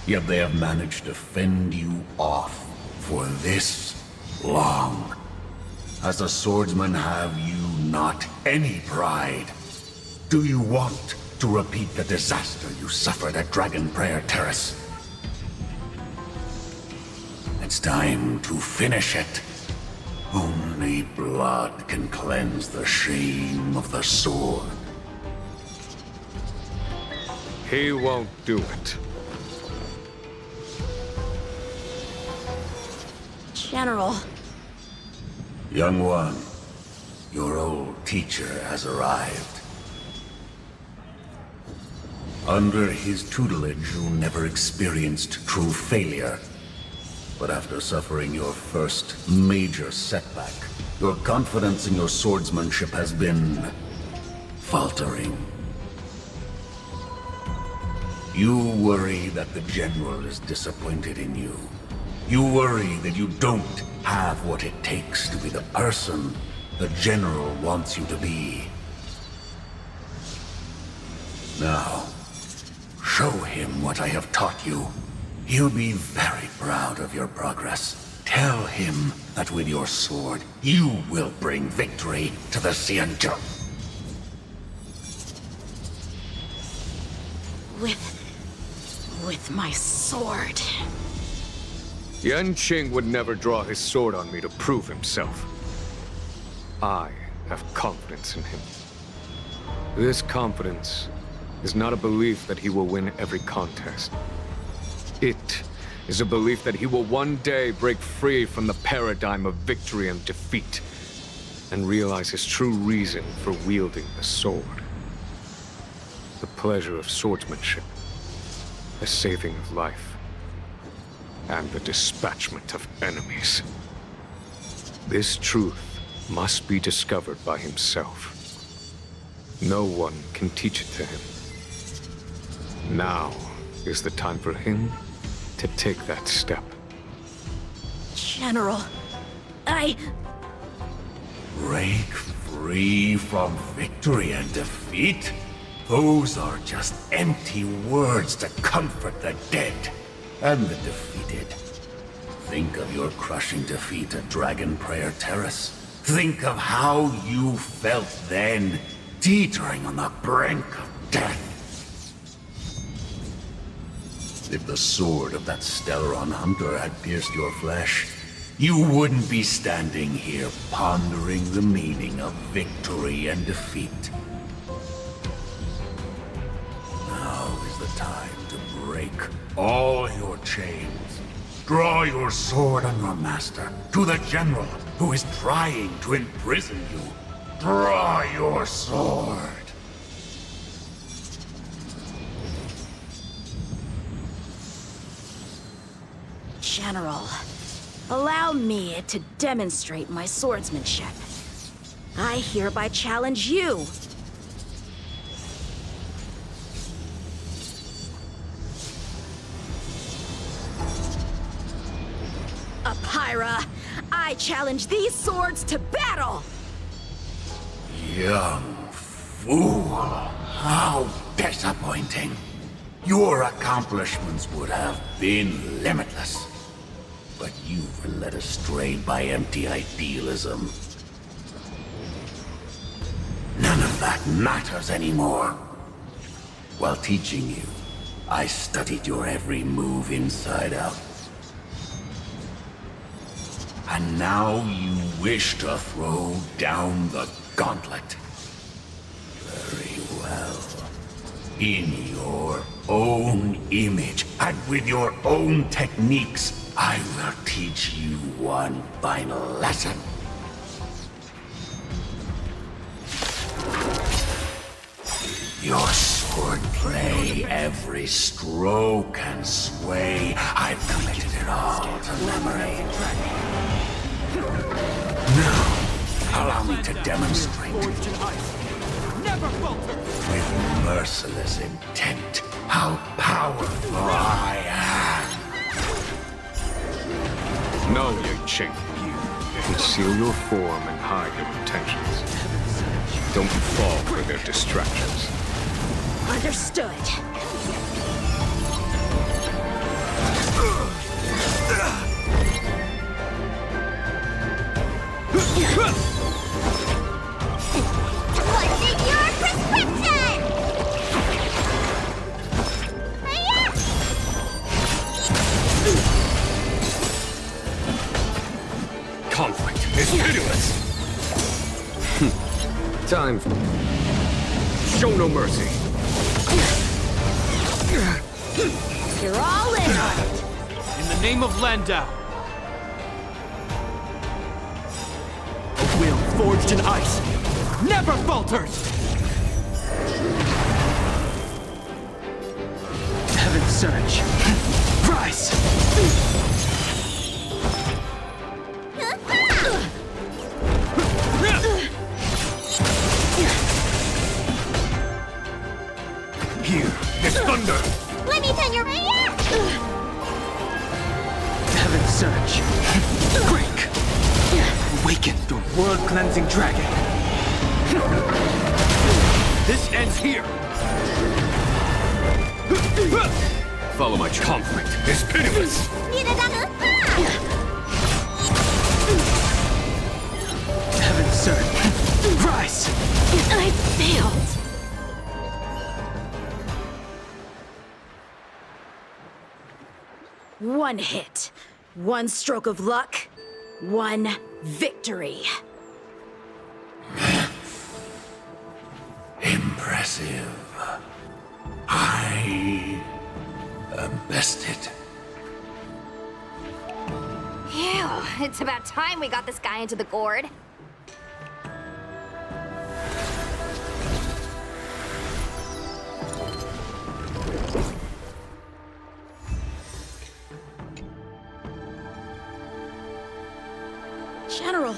Yet they have managed to fend you off for this long. As a swordsman, have you not any pride? Do you want to repeat the disaster you suffered at Dragon Prayer Terrace? It's time to finish it. Only blood can cleanse the shame of the sword. He won't do it. General. Young one, your old teacher has arrived. Under his tutelage, you never experienced true failure. But after suffering your first major setback, your confidence in your swordsmanship has been faltering. You worry that the General is disappointed in you. You worry that you don't have what it takes to be the person the General wants you to be. Now, show him what I have taught you. He'll be very proud of your progress. Tell him that with your sword, you will bring victory to the Xianzhou. With my sword. Yanqing would never draw his sword on me to prove himself. I have confidence in him. This confidence is not a belief that he will win every contest. It is a belief that he will one day break free from the paradigm of victory and defeat, and realize his true reason for wielding the sword. The pleasure of swordsmanship, the saving of life, and the dispatchment of enemies. This truth must be discovered by himself. No one can teach it to him. Now is the time for him to take that step. General, Break free from victory and defeat? Those are just empty words to comfort the dead and the defeated. Think of your crushing defeat at Dragon Prayer Terrace. Think of how you felt then, teetering on the brink of death. If the sword of that Stellaron hunter had pierced your flesh, you wouldn't be standing here pondering the meaning of victory and defeat. Now is the time to break all your chains. Draw your sword on your master, to the General who is trying to imprison you. Draw your sword. General, allow me to demonstrate my swordsmanship. I hereby challenge you. Apyra, I challenge these swords to battle! Young fool. How disappointing. Your accomplishments would have been limitless. But you've been led astray by empty idealism. None of that matters anymore. While teaching you, I studied your every move inside out. And now you wish to throw down the gauntlet. Very well. In your own image, and with your own techniques, I will teach you one final lesson. Your swordplay, every stroke and sway, I've committed it all to memory. Now, allow me only to demonstrate Never falter! with merciless intent how powerful I am. No, Ye Ching. Conceal your form and hide your intentions. Don't fall for their distractions. Understood. What's in your prescription? Hiya! Conflict is pitiless. Time for... Show no mercy. You're all in on it. In the name of Landau. A will forged in ice never falters! Heaven's surge. Rise! Here is thunder. Let me turn your Heaven's surge. Break! Awaken the world-cleansing dragon. This ends here! Follow my conflict is pitiless. Heaven's surge. Rise! I failed. One hit, one stroke of luck, one victory. Impressive. I am bested. Ew, it's about time we got this guy into the gourd. General.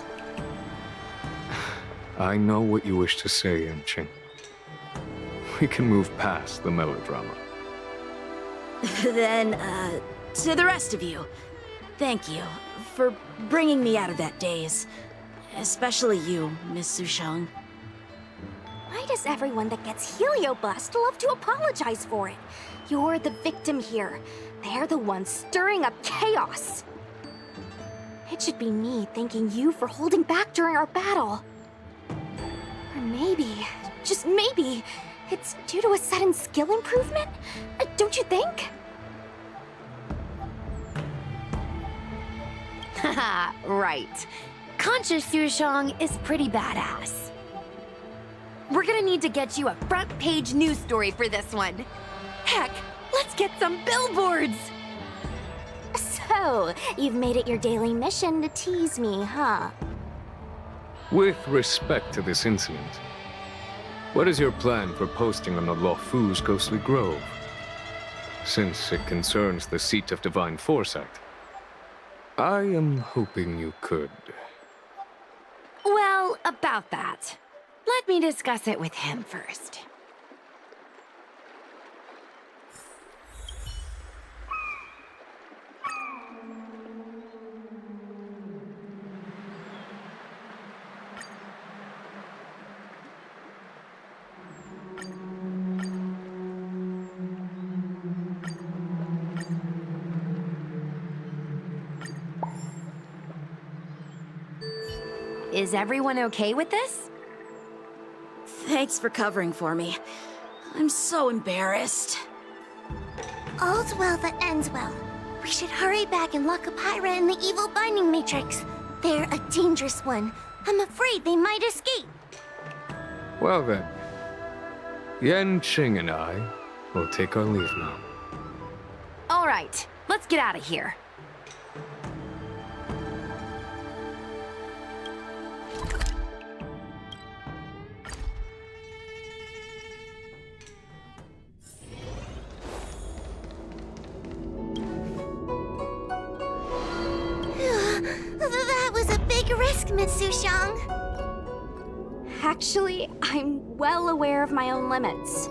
I know what you wish to say, Ching. We can move past the melodrama. Then, to the rest of you, thank you for bringing me out of that daze. Especially you, Miss Sushang. Why does everyone that gets heliobust love to apologize for it? You're the victim here. They're the ones stirring up chaos. It should be me thanking you for holding back during our battle. Or maybe, just maybe, it's due to a sudden skill improvement? Don't you think? Haha, right. Conscious Sushang is pretty badass. We're gonna need to get you a front-page news story for this one. Heck, let's get some billboards! So, you've made it your daily mission to tease me, huh? With respect to this incident, what is your plan for posting on the Luofu's ghostly grove? Since it concerns the seat of divine foresight, I am hoping you could. Well, about that. Let me discuss it with him first. Is everyone okay with this? Thanks for covering for me. I'm so embarrassed. All's well that ends well. We should hurry back and lock up Hyra in the evil binding matrix. They're a dangerous one. I'm afraid they might escape. Well then, Yen Qing and I will take our leave now. All right, let's get out of here. That was a big risk, Miss Sushang. Actually, I'm well aware of my own limits.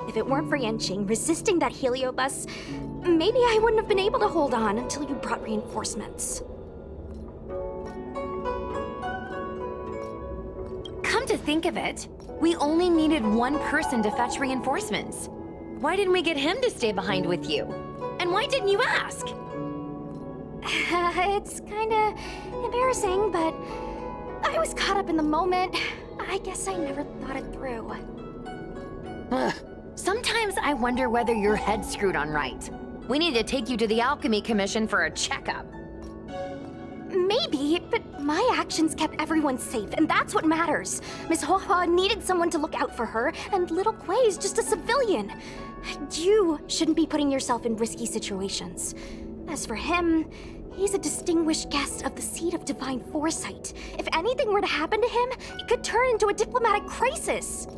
If it weren't for Yanqing resisting that heliobus, maybe I wouldn't have been able to hold on until you brought reinforcements. Come to think of it, we only needed one person to fetch reinforcements. Why didn't we get him to stay behind with you? And why didn't you ask? It's kinda embarrassing, but I was caught up in the moment. I guess I never thought it through. Ugh. Sometimes I wonder whether your head's screwed on right. We need to take you to the Alchemy Commission for a checkup. Maybe, but my actions kept everyone safe, and that's what matters. Miss Huohuo needed someone to look out for her, and little Kuei's just a civilian. You shouldn't be putting yourself in risky situations. As for him, he's a distinguished guest of the Seat of Divine Foresight. If anything were to happen to him, it could turn into a diplomatic crisis.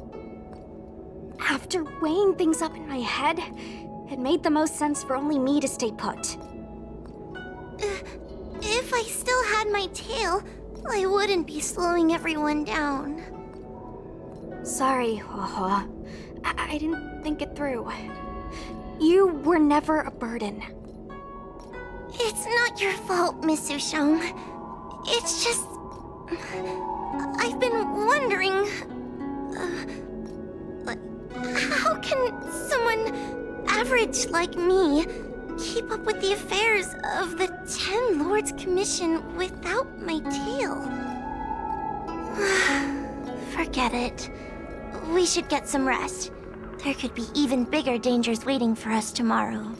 After weighing things up in my head, it made the most sense for only me to stay put. If I still had my tail, I wouldn't be slowing everyone down. Sorry, Huohuo. I didn't think it through. You were never a burden. It's not your fault, Miss Sushong. It's just... I've been wondering... how can someone average like me keep up with the affairs of the 10 Lords Commission without my tail? Forget it. We should get some rest. There could be even bigger dangers waiting for us tomorrow.